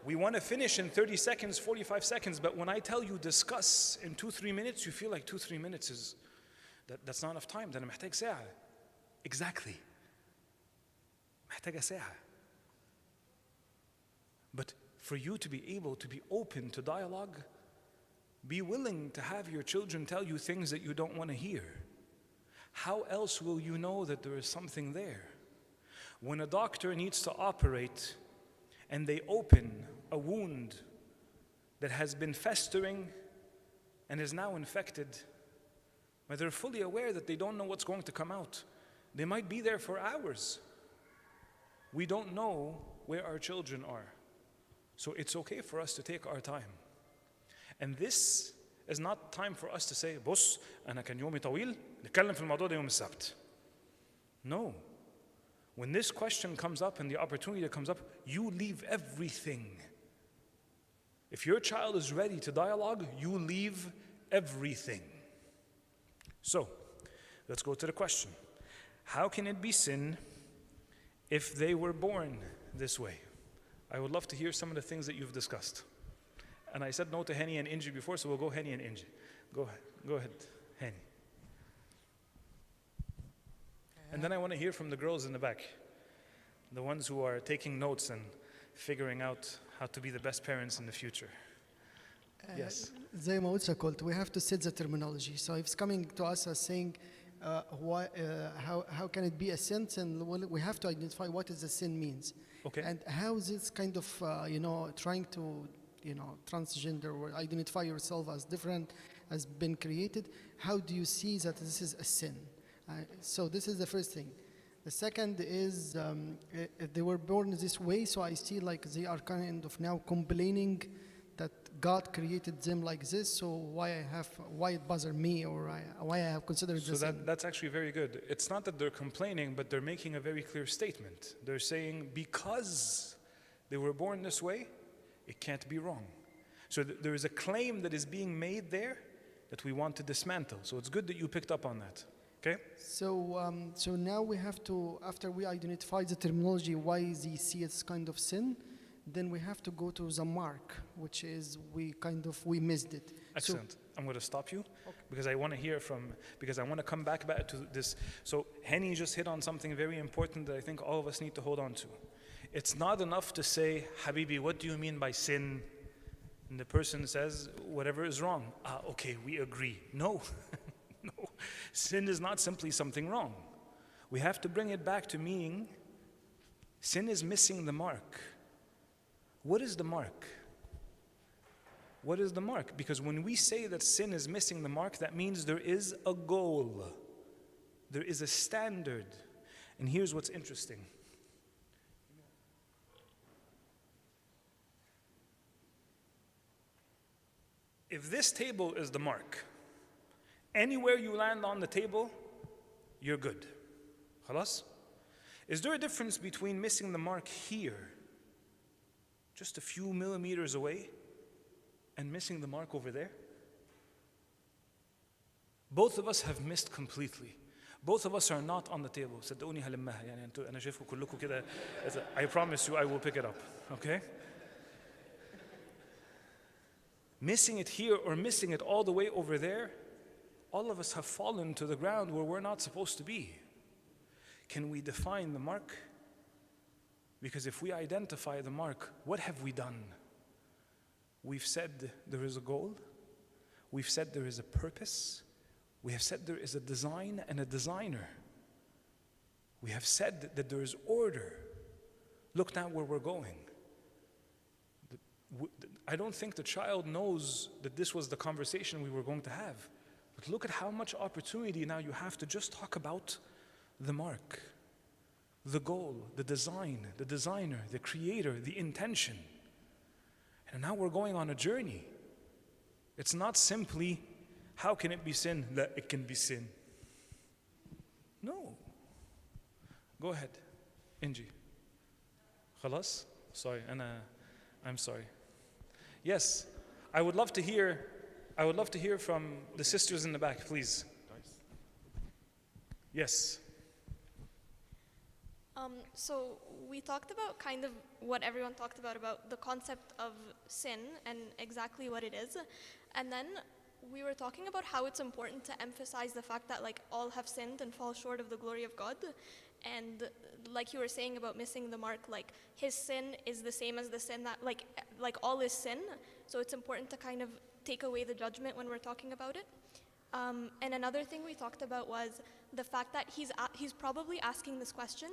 We want to finish in 30 seconds, 45 seconds, but when I tell you discuss in 2-3 minutes, you feel like 2-3 minutes is that's not enough time. ده أنا محتاج ساعة. Exactly. محتاجة ساعة. But for you to be able to be open to dialogue, be willing to have your children tell you things that you don't want to hear. How else will you know that there is something there? When a doctor needs to operate and they open a wound that has been festering and is now infected, but they're fully aware that they don't know what's going to come out. They might be there for hours. We don't know where our children are. So it's okay for us to take our time. And this is not time for us to say, بص أنا كان يومي طويل نتكلم في الموضوع ده يوم السبت. No. When this question comes up and the opportunity that comes up, you leave everything. If your child is ready to dialogue, you leave everything. So, let's go to the question. How can it be sin if they were born this way? I would love to hear some of the things that you've discussed. And I said no to Henny and Inji before, so we'll go Henny and Inji. Go ahead, Henny. And then I want to hear from the girls in the back, the ones who are taking notes and figuring out how to be the best parents in the future. Yes. زي ما قلت, we have to set the terminology. So if it's coming to us as saying, how can it be a sin? And we have to identify what is the sin means. Okay. And how is this kind of, trying to, transgender or identify yourself as different has been created. How do you see that this is a sin? So this is the first thing. The second is they were born this way, so I see like they are kind of now complaining that God created them like this, so why it bother me, or why I have considered this. So that's actually very good. It's not that they're complaining, but they're making a very clear statement. They're saying because they were born this way, it can't be wrong. So there is a claim that is being made there that we want to dismantle. So it's good that you picked up on that. Okay? So now we have to, after we identify the terminology why they see it's kind of sin, then we have to go to the mark, which is we missed it. Excellent. I'm going to stop you because I want to hear because I want to come back to this. So Henny just hit on something very important that I think all of us need to hold on to. It's not enough to say, Habibi, what do you mean by sin? And the person says, whatever is wrong. Okay, we agree. No. No. Sin is not simply something wrong. We have to bring it back to meaning sin is missing the mark. What is the mark? What is the mark? Because when we say that sin is missing the mark, that means there is a goal. There is a standard. And here's what's interesting. If this table is the mark, anywhere you land on the table, you're good. Khalas? Is there a difference between missing the mark here, just a few millimeters away, and missing the mark over there? Both of us have missed completely. Both of us are not on the table. صدقوني هلمها يعني انتوا أنا شايفكم كلكم كده. I promise you I will pick it up. Okay? Missing it here or missing it all the way over there, all of us have fallen to the ground where we're not supposed to be. Can we define the mark? Because if we identify the mark, what have we done? We've said there is a goal. We've said there is a purpose. We have said there is a design and a designer. We have said that there is order. Look now where we're going. I don't think the child knows that this was the conversation we were going to have. But look at how much opportunity now you have to just talk about the mark. the goal, the design, the designer, the creator, the intention. And now we're going on a journey. It's not simply, how can it be sin? That it can be sin. No. Go ahead, Inji. Khalas? Sorry, I'm sorry. Yes, I would love to hear from the sisters in the back, please. Yes. So we talked about kind of what everyone talked about the concept of sin and exactly what it is. And then we were talking about how it's important to emphasize the fact that like all have sinned and fall short of the glory of God. And like you were saying about missing the mark, like his sin is the same as the sin that like all is sin. So it's important to kind of take away the judgment when we're talking about it. And another thing we talked about was the fact that he's probably asking this question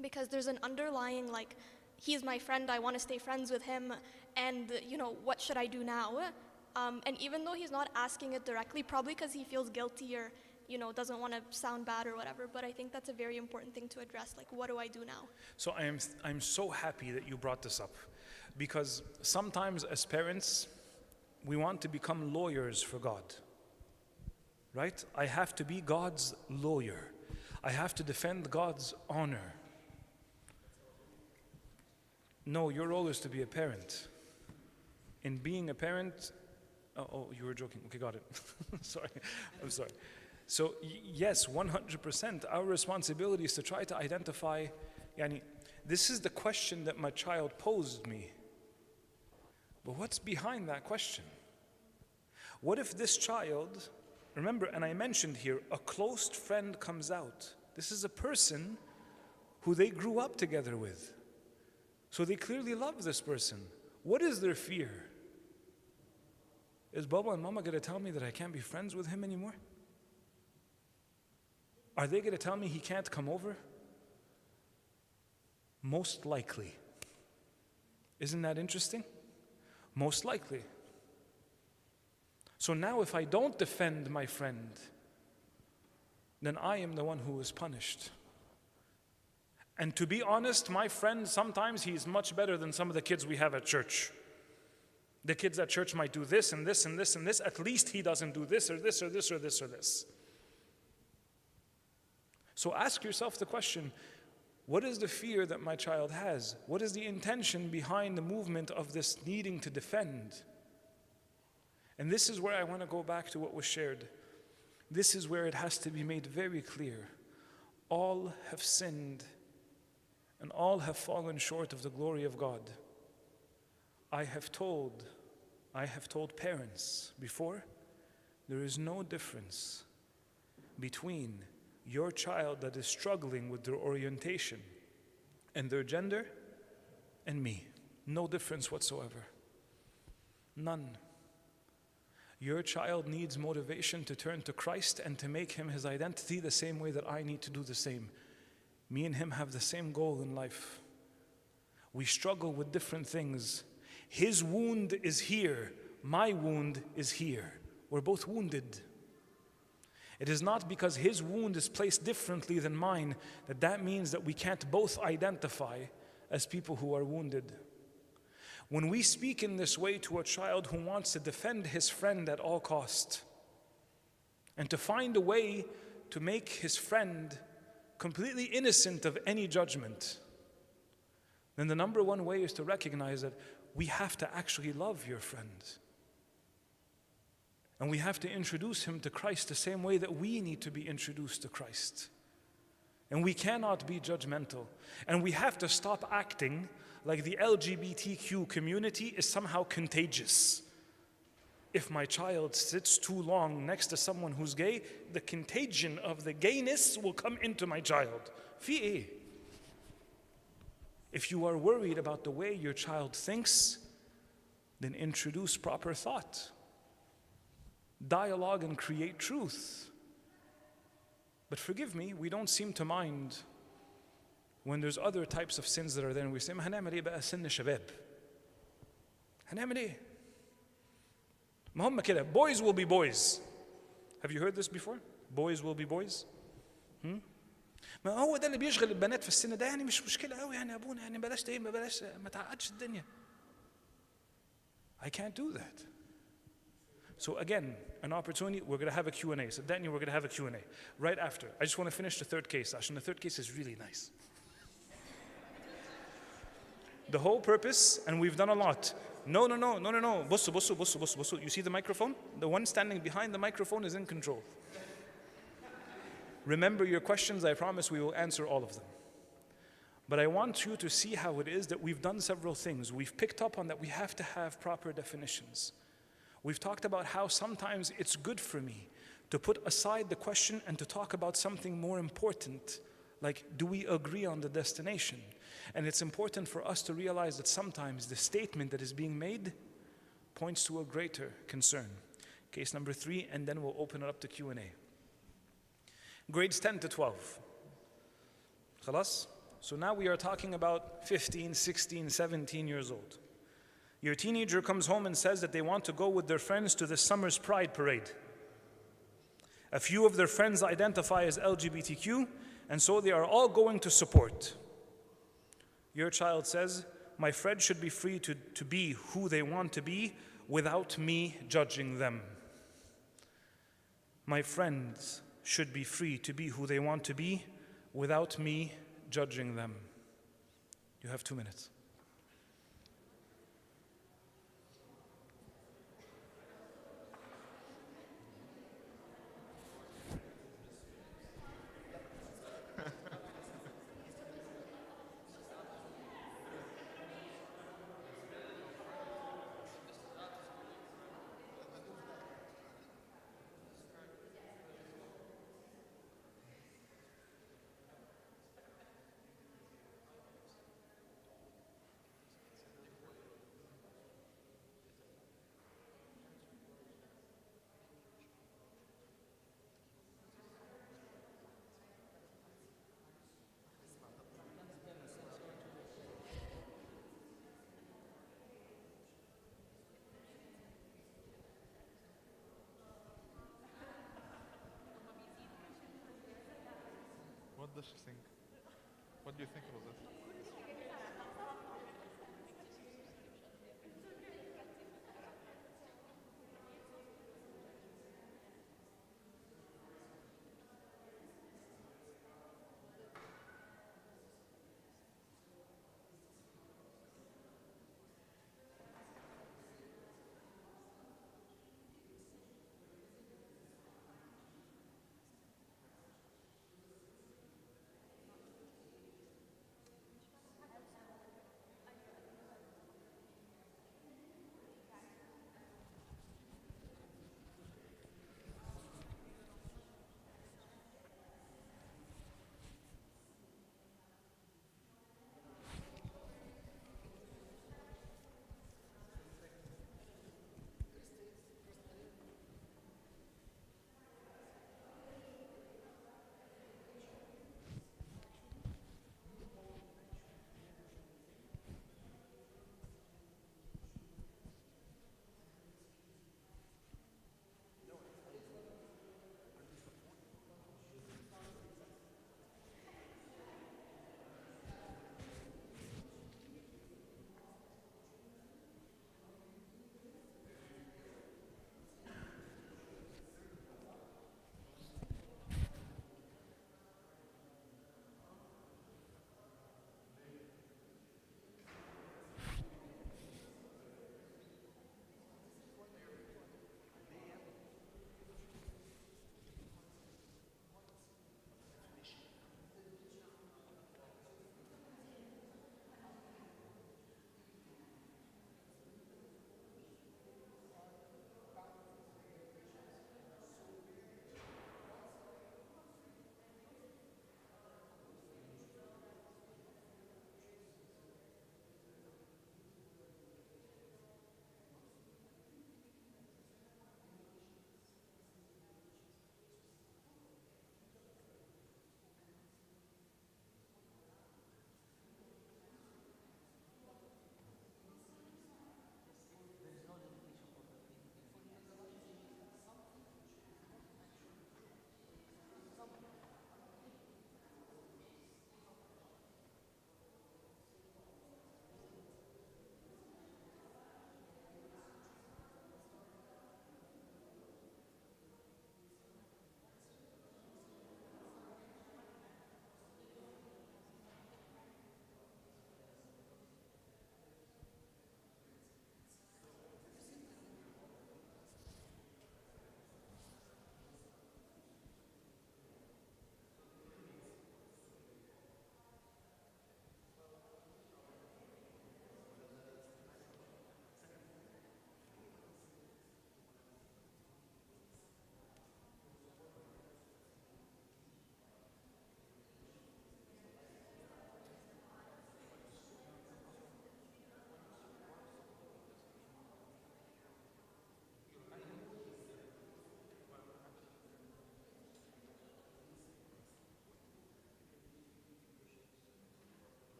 because there's an underlying like, he's my friend, I want to stay friends with him, and you know, what should I do now? And even though he's not asking it directly, probably because he feels guilty or you know, doesn't want to sound bad or whatever, but I think that's a very important thing to address, like what do I do now? So I'm so happy that you brought this up, because sometimes as parents, we want to become lawyers for God, right? I have to be God's lawyer. I have to defend God's honor. No, your role is to be a parent. In being a parent, oh, you were joking. Okay, got it. Sorry, I'm sorry. So yes, 100%, our responsibility is to try to identify, this is the question that my child posed me. But what's behind that question? What if this child, remember, and I mentioned here, a close friend comes out. This is a person who they grew up together with. So they clearly love this person. What is their fear? Is Baba and Mama going to tell me that I can't be friends with him anymore? Are they going to tell me he can't come over? Most likely. Isn't that interesting? Most likely. So now if I don't defend my friend, then I am the one who is punished. And to be honest, my friend, sometimes he's much better than some of the kids we have at church. The kids at church might do this and this and this and this. At least he doesn't do this or this or this or this or this. So ask yourself the question, what is the fear that my child has? What is the intention behind the movement of this needing to defend? And this is where I want to go back to what was shared. This is where it has to be made very clear. All have sinned and all have fallen short of the glory of God. I have told parents before, there is no difference between your child that is struggling with their orientation and their gender and me. No difference whatsoever. None. Your child needs motivation to turn to Christ and to make him his identity the same way that I need to do the same. Me and him have the same goal in life. We struggle with different things. His wound is here. My wound is here. We're both wounded. It is not because his wound is placed differently than mine that means that we can't both identify as people who are wounded. When we speak in this way to a child who wants to defend his friend at all cost and to find a way to make his friend completely innocent of any judgment, then the number one way is to recognize that we have to actually love your friend. And we have to introduce him to Christ the same way that we need to be introduced to Christ. And we cannot be judgmental. And we have to stop acting like the LGBTQ community is somehow contagious. If my child sits too long next to someone who's gay, the contagion of the gayness will come into my child. Fi. If you are worried about the way your child thinks, then introduce proper thought. Dialogue and create truth. But forgive me, we don't seem to mind when there's other types of sins that are there and we say, ما هنعمل إيه بقى سن الشباب؟ هنعمل إيه؟ ما هم كده, boys will be boys. Have you heard this before? Boys will be boys? ما هو ده اللي بيشغل البنات في السن ده، يعني مش مشكلة قوي يعني يا ابونا، يعني بلاش ايه، بلاش ما تعقدش الدنيا. I can't do that. So again, an opportunity, we're going to have a Q&A. So Danny, we're going to have a Q&A right after. I just want to finish the third case. Actually, the third case is really nice. The whole purpose, and we've done a lot. No. بصوا. You see the microphone? The one standing behind the microphone is in control. Remember your questions, I promise we will answer all of them. But I want you to see how it is that we've done several things. We've picked up on that we have to have proper definitions. We've talked about how sometimes it's good for me to put aside the question and to talk about something more important, like do we agree on the destination? And it's important for us to realize that sometimes the statement that is being made points to a greater concern. Case number 3, and then we'll open it up to Q&A. Grades 10 to 12. خلاص? So now we are talking about 15, 16, 17 years old. Your teenager comes home and says that they want to go with their friends to the summer's Pride Parade. A few of their friends identify as LGBTQ, and so they are all going to support. Your child says, my friends should be free to be who they want to be without me judging them. My friends should be free to be who they want to be without me judging them. You have 2 minutes. What does she think? What do you think about this?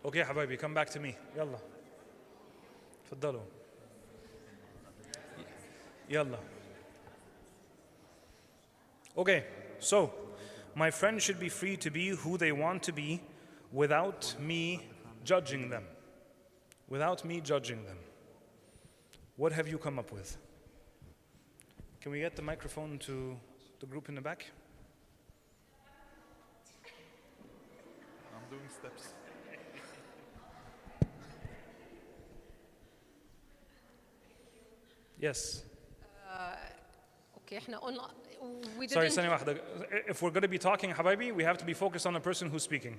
Okay حبايبي, come back to me. يلا. تفضلوا. يلا. Okay, so my friends should be free to be who they want to be without me judging them. Without me judging them. What have you come up with? Can we get the microphone to the group in the back? I'm doing steps. Yes. Okay, احنا قلنا we Sorry, didn't. ثانية واحدة. If we're going to be talking, حبايبي, we have to be focused on the person who's speaking.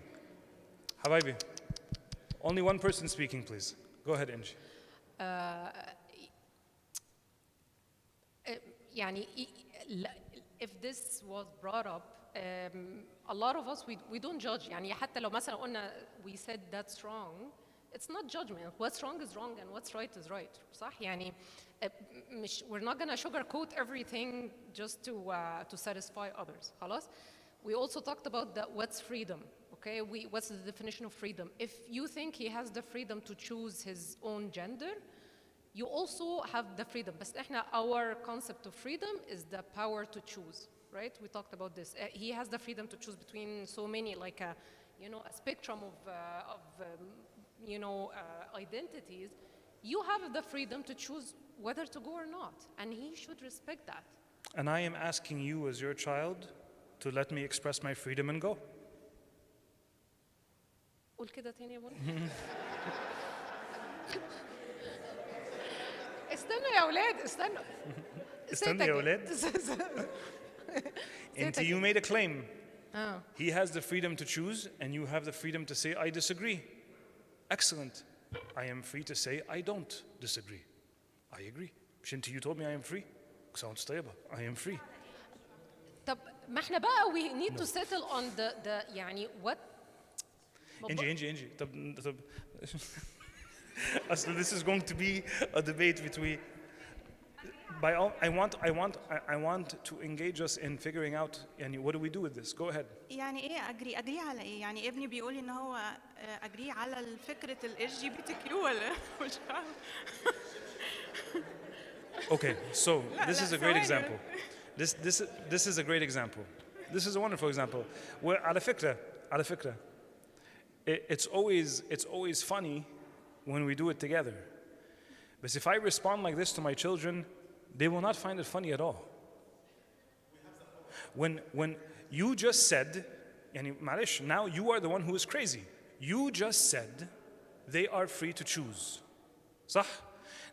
حبايبي. Only one person speaking, please. Go ahead, Inji. يعني if this was brought up, a lot of us we don't judge. يعني حتى لو مثلا قلنا we said that's wrong, it's not judgment. What's wrong is wrong and what's right is right. صح؟ يعني مش we're not gonna sugarcoat everything just to satisfy others. خلاص؟ We also talked about what's freedom. Okay, what's the definition of freedom? If you think he has the freedom to choose his own gender, you also have the freedom. But our concept of freedom is the power to choose, right? We talked about this. He has the freedom to choose between so many, like a spectrum of identities. You have the freedom to choose whether to go or not, and he should respect that. And I am asking you as your child to let me express my freedom and go. قول كده تاني يا بني. استنوا يا أولاد استنوا. استنوا يا أولاد. Until you made a claim. He has the freedom to choose, and you have the freedom to say, I disagree. Excellent. I am free to say, I don't disagree. I agree. مش انت you told me I am free? Sounds طيبة. I am free. طب ما احنا بقى we need to settle on the يعني what. Angie. طب. So this is going to be a debate between. I want to engage us in figuring out. يعني what do we do with this? Go ahead. يعني ايه اجري على ايه؟ يعني ابني بيقول ان هو اجري على فكره LGBT ولا مش عارف. Okay, so this is a great example. This is a great example. This is a wonderful example. Where على فكرة, it's always funny when we do it together. But if I respond like this to my children, they will not find it funny at all. When you just said, يعني معلش, now you are the one who is crazy. You just said they are free to choose. صح?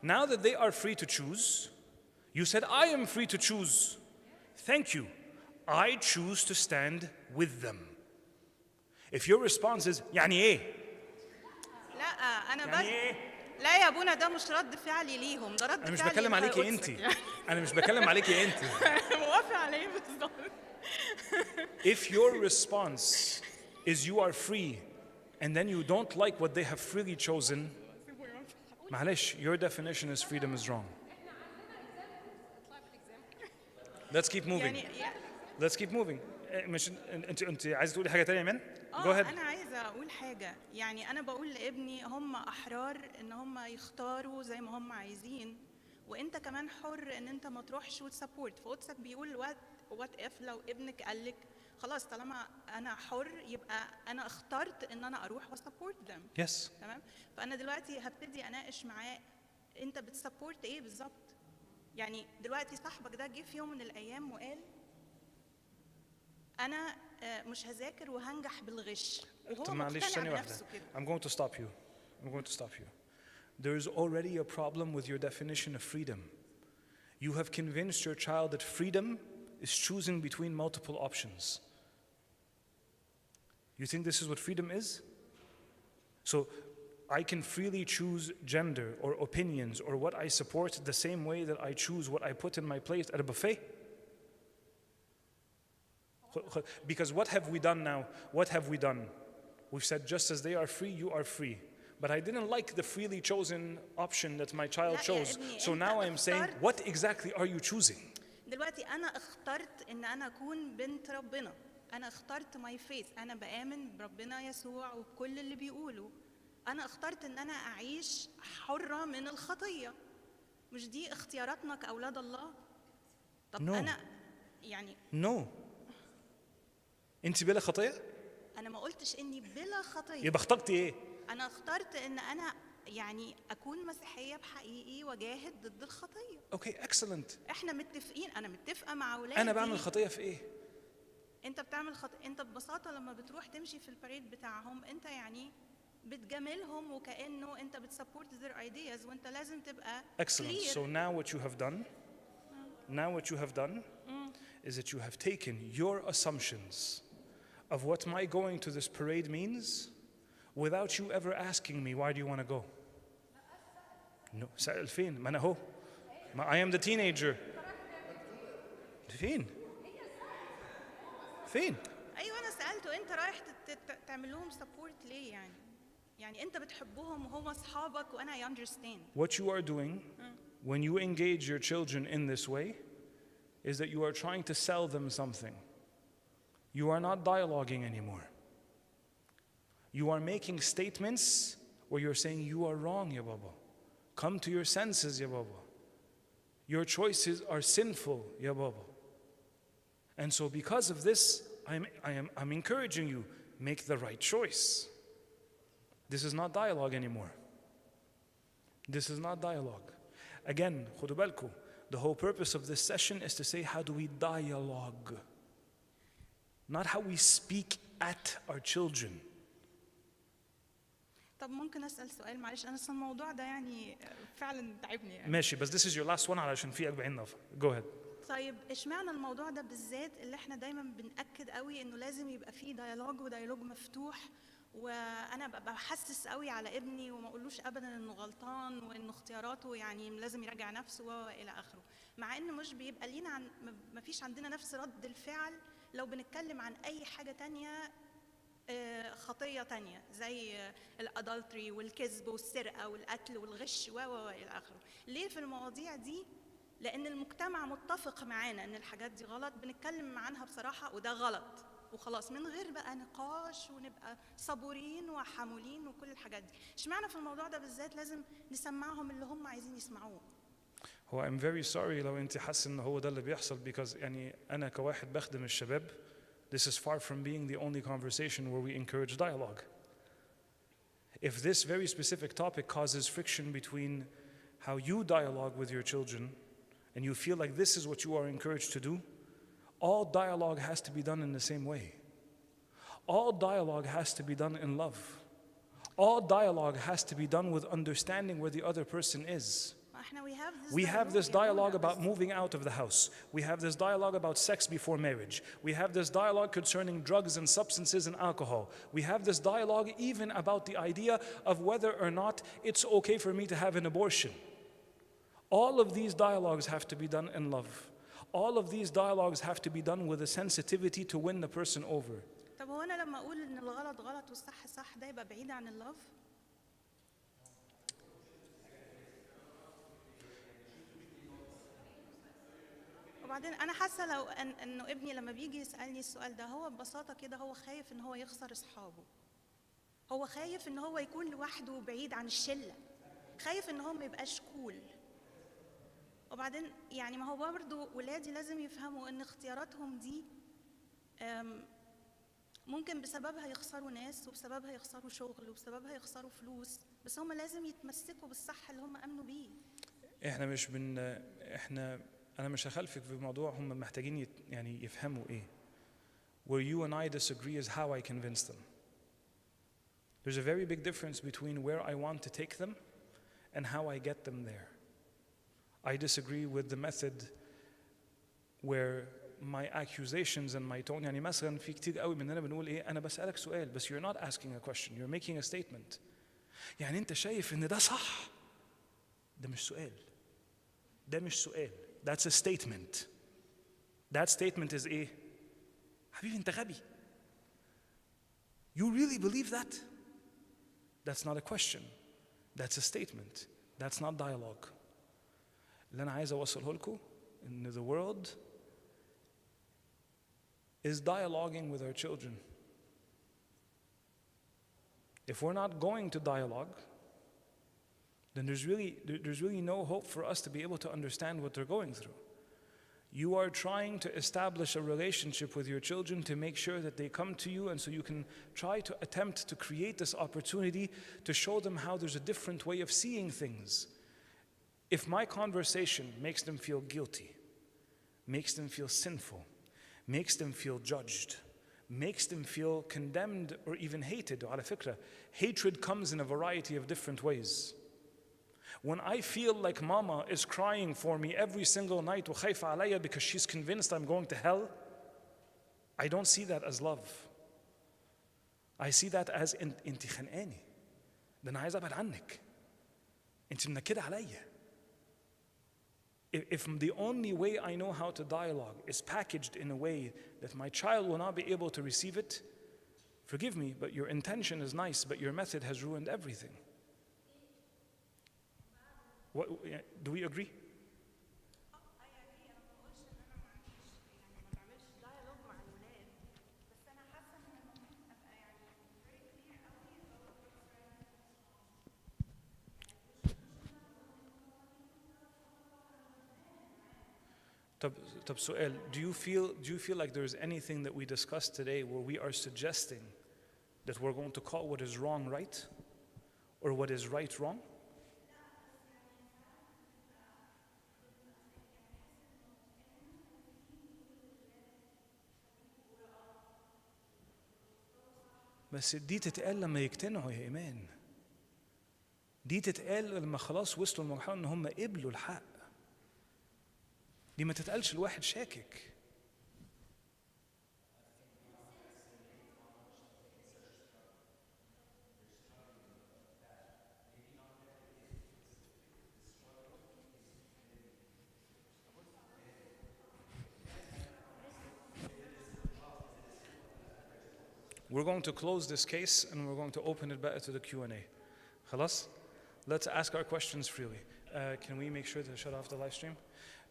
Now that they are free to choose, you said, I am free to choose. Thank you. I choose to stand with them. If your response is, يعني ايه؟ لا انا يعني ايه؟ لا يا ابونا ده مش رد فعلي ليهم، ده رد فعلي. أنا مش بتكلم عليكي أنت. أنا مش بتكلم عليكي أنت. موافق عليه بالظبط. If your response is you are free, and then you don't like what they have freely chosen, معلش, your definition is freedom is wrong. Let's keep moving. Let's keep moving. مش انت عايزه تقولي حاجه تانية يا من؟ Go ahead. انا عايزه اقول حاجه، يعني انا بقول لابني هم احرار ان هم يختاروا زي ما هم عايزين، وانت كمان حر ان انت ما تروحش وتسبورت. فقدسك بيقول وات اف لو ابنك قال لك خلاص طالما انا حر يبقى انا اخترت ان انا اروح وسبورت ذم. Yes. تمام؟ فانا دلوقتي هبتدي اناقش معاه انت بتسبورت ايه بالظبط؟ يعني دلوقتي صاحبك ده جه في يوم من الايام وقال انا مش هذاكر وهنجح بالغش، وهو مقتنع بنفسه كده. I'm going to stop you. There is already a problem with your definition of freedom. You have convinced your child that freedom is choosing between multiple options. You think this is what freedom is? So I can freely choose gender or opinions or what I support the same way that I choose what I put in my plate at a buffet? Because what have we done now? What have we done? We've said just as they are free, you are free. But I didn't like the freely chosen option that my child chose. So now I'm saying, what exactly are you choosing? دلوقتي أنا اخترت إن أنا أكون بنت ربنا. أنا اخترت my faith. أنا بآمن بربنا يسوع وبكل اللي بيقوله. انا اخترت ان انا اعيش حرة من الخطية. مش دي اختياراتنا كأولاد الله؟ طب No. انا يعني No. انت بلا خطيه؟ انا ما قلتش اني بلا خطية. يبقى اخترتي ايه؟ انا اخترت ان انا يعني اكون مسيحية بحقيقي واجاهد ضد الخطية. اوكي اكسلنت. احنا متفقين، انا متفقة مع اولادي. انا بعمل خطيه في ايه؟ انت بتعمل انت ببساطة لما بتروح تمشي في الباريد بتاعهم انت يعني بتجاملهم وكأنه انت بتسبورت their ideas وانت لازم تبقى Excellent. clear. So now what you have done is that you have taken your assumptions of what my going to this parade means without you ever asking me why do you want to go. No. سأل فين؟ ما أنا هو. I am the teenager. فين؟ ايوه انا سألته انت رايح تعمل لهم سبورت ليه يعني؟ يعني انت بتحبهم وهم اصحابك وانا I understand. What you are doing when you engage your children in this way is that you are trying to sell them something. You are not dialoguing anymore. You are making statements where you're saying you are wrong, ya Baba. Come to your senses, ya Baba. Your choices are sinful, ya Baba. And so because of this, I'm encouraging you, make the right choice. This is not dialogue anymore. This is not dialogue. Again, خدوا بالكم, the whole purpose of this session is to say how do we dialogue, not how we speak at our children. طب ممكن اسال سؤال معلش؟ انا اصلا الموضوع ده يعني فعلا تعبني يعني. ماشي بس this is your last one علشان في 40 نفر. Go ahead. طيب اشمعنى الموضوع ده بالذات اللي احنا دايما بنأكد قوي انه لازم يبقى فيه ديالوج مفتوح، وانا ببقى بحسس قوي على ابني وما اقولوش ابدا انه غلطان وانه اختياراته يعني لازم يراجع نفسه والى اخره، مع ان مش بيبقى لينا ما فيش عندنا نفس رد الفعل لو بنتكلم عن اي حاجه تانية خطيه تانية زي الادلتري والكذب والسرقه والقتل والغش والى اخره. ليه في المواضيع دي؟ لان المجتمع متفق معانا ان الحاجات دي غلط، بنتكلم عنها بصراحه وده غلط وخلاص من غير بقى نقاش ونبقى صبورين وحمولين وكل الحاجات دي. اشمعنى في الموضوع ده بالذات لازم نسمعهم اللي هم عايزين يسمعوه؟ هو I'm very sorry لو انت حاسه ان هو ده اللي بيحصل because يعني انا كواحد بخدم الشباب this is far from being the only conversation where we encourage dialogue. If this very specific topic causes friction between how you dialogue with your children and you feel like this is what you are encouraged to do, all dialogue has to be done in the same way. All dialogue has to be done in love. All dialogue has to be done with understanding where the other person is. We have this dialogue about moving out of the house. We have this dialogue about sex before marriage. We have this dialogue concerning drugs and substances and alcohol. We have this dialogue even about the idea of whether or not it's okay for me to have an abortion. All of these dialogues have to be done in love. All of these dialogues have to be done with a sensitivity to win the person over. طب هو انا لما اقول ان الغلط غلط والصح صح ده يبقى بعيد عن اللوف؟ وبعدين انا حاسه لو انه ابني لما بيجي يسالني السؤال ده هو ببساطه كده هو خايف ان هو يخسر اصحابه، هو خايف ان هو يكون لوحده بعيد عن الشله، خايف ان هو ما يبقاش كول. وبعدين يعني ما هو برضه ولادي لازم يفهموا ان اختياراتهم دي ممكن بسببها يخسروا ناس وبسببها يخسروا شغل وبسببها يخسروا فلوس، بس هم لازم يتمسكوا بالصح اللي هم امنوا بيه. انا مش هخالفك في موضوع هم محتاجين يعني يفهموا ايه. Where you and I disagree is how I convince them. There's a very big difference between where I want to take them and how I get them there. I disagree with the method where my accusations and my tone يعني مثلا في كتير قوي مننا بنقول ايه انا بسألك سؤال بس you're not asking a question, you're making a statement. يعني انت شايف ان ده صح؟ ده مش سؤال. ده مش سؤال. That's a statement. That statement is ايه؟ حبيبي انت غبي. You really believe that? That's not a question. That's a statement. That's not dialogue. اللي أنا عايز أوصله لكم إن the world is dialoguing with our children. If we're not going to dialogue, then there's really no hope for us to be able to understand what they're going through. You are trying to establish a relationship with your children to make sure that they come to you, and so you can try to attempt to create this opportunity to show them how there's a different way of seeing things. If my conversation makes them feel guilty, makes them feel sinful, makes them feel judged, makes them feel condemned or even hated, على فكرة, hatred comes in a variety of different ways. When I feel like mama is crying for me every single night وخايفة عليا because she's convinced I'm going to hell, I don't see that as love. I see that as انت خانقاني. ده أنا عايز أبعد عنك. انت منكدة عليا. If the only way I know how to dialogue is packaged in a way that my child will not be able to receive it, forgive me, but your intention is nice, but your method has ruined everything. What, do we agree? طب سؤال, do you feel like there is anything that we discussed today where we are suggesting that we're going to call what is wrong right, or what is right wrong? بس دي تتقال لما يقتنعوا يا إيمان. دي تتقال لما خلاص وصلوا لمرحلة إن هم قبلوا الحق. دي ما تتقالش الواحد شاكك. We're going to close this case and we're going to open it back to the Q&A. خلاص? Let's ask our questions freely. Can we make sure to shut off the live stream?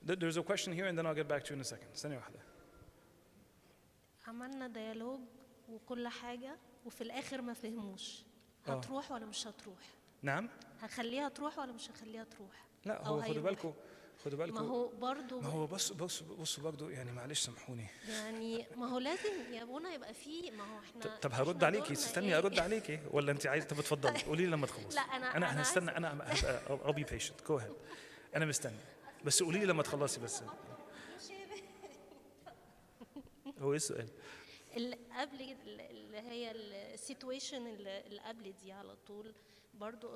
There's a question here and then I'll get back to you in a second. ثانية واحدة. عملنا ديالوج وكل حاجة وفي الآخر ما فهموش. هتروح ولا مش هتروح؟ نعم؟ هخليها تروح ولا مش هخليها تروح؟ لا هو خدوا بالكم. ما هو برضو ما هو بصوا برضو يعني معلش سامحوني. يعني ما هو لازم يا ابونا يبقى فيه ما هو احنا. طب هرد عليكي استني ارد عليكي ولا انت عايزه؟ طب اتفضلي قولي لي لما تخلصي. لا انا هستنى انا I'll be patient. Go ahead. انا مستني بس قولي لي لما تخلصي بس. هو ايه السؤال؟ اللي قبل اللي هي السيتويشن اللي قبل دي على طول برضو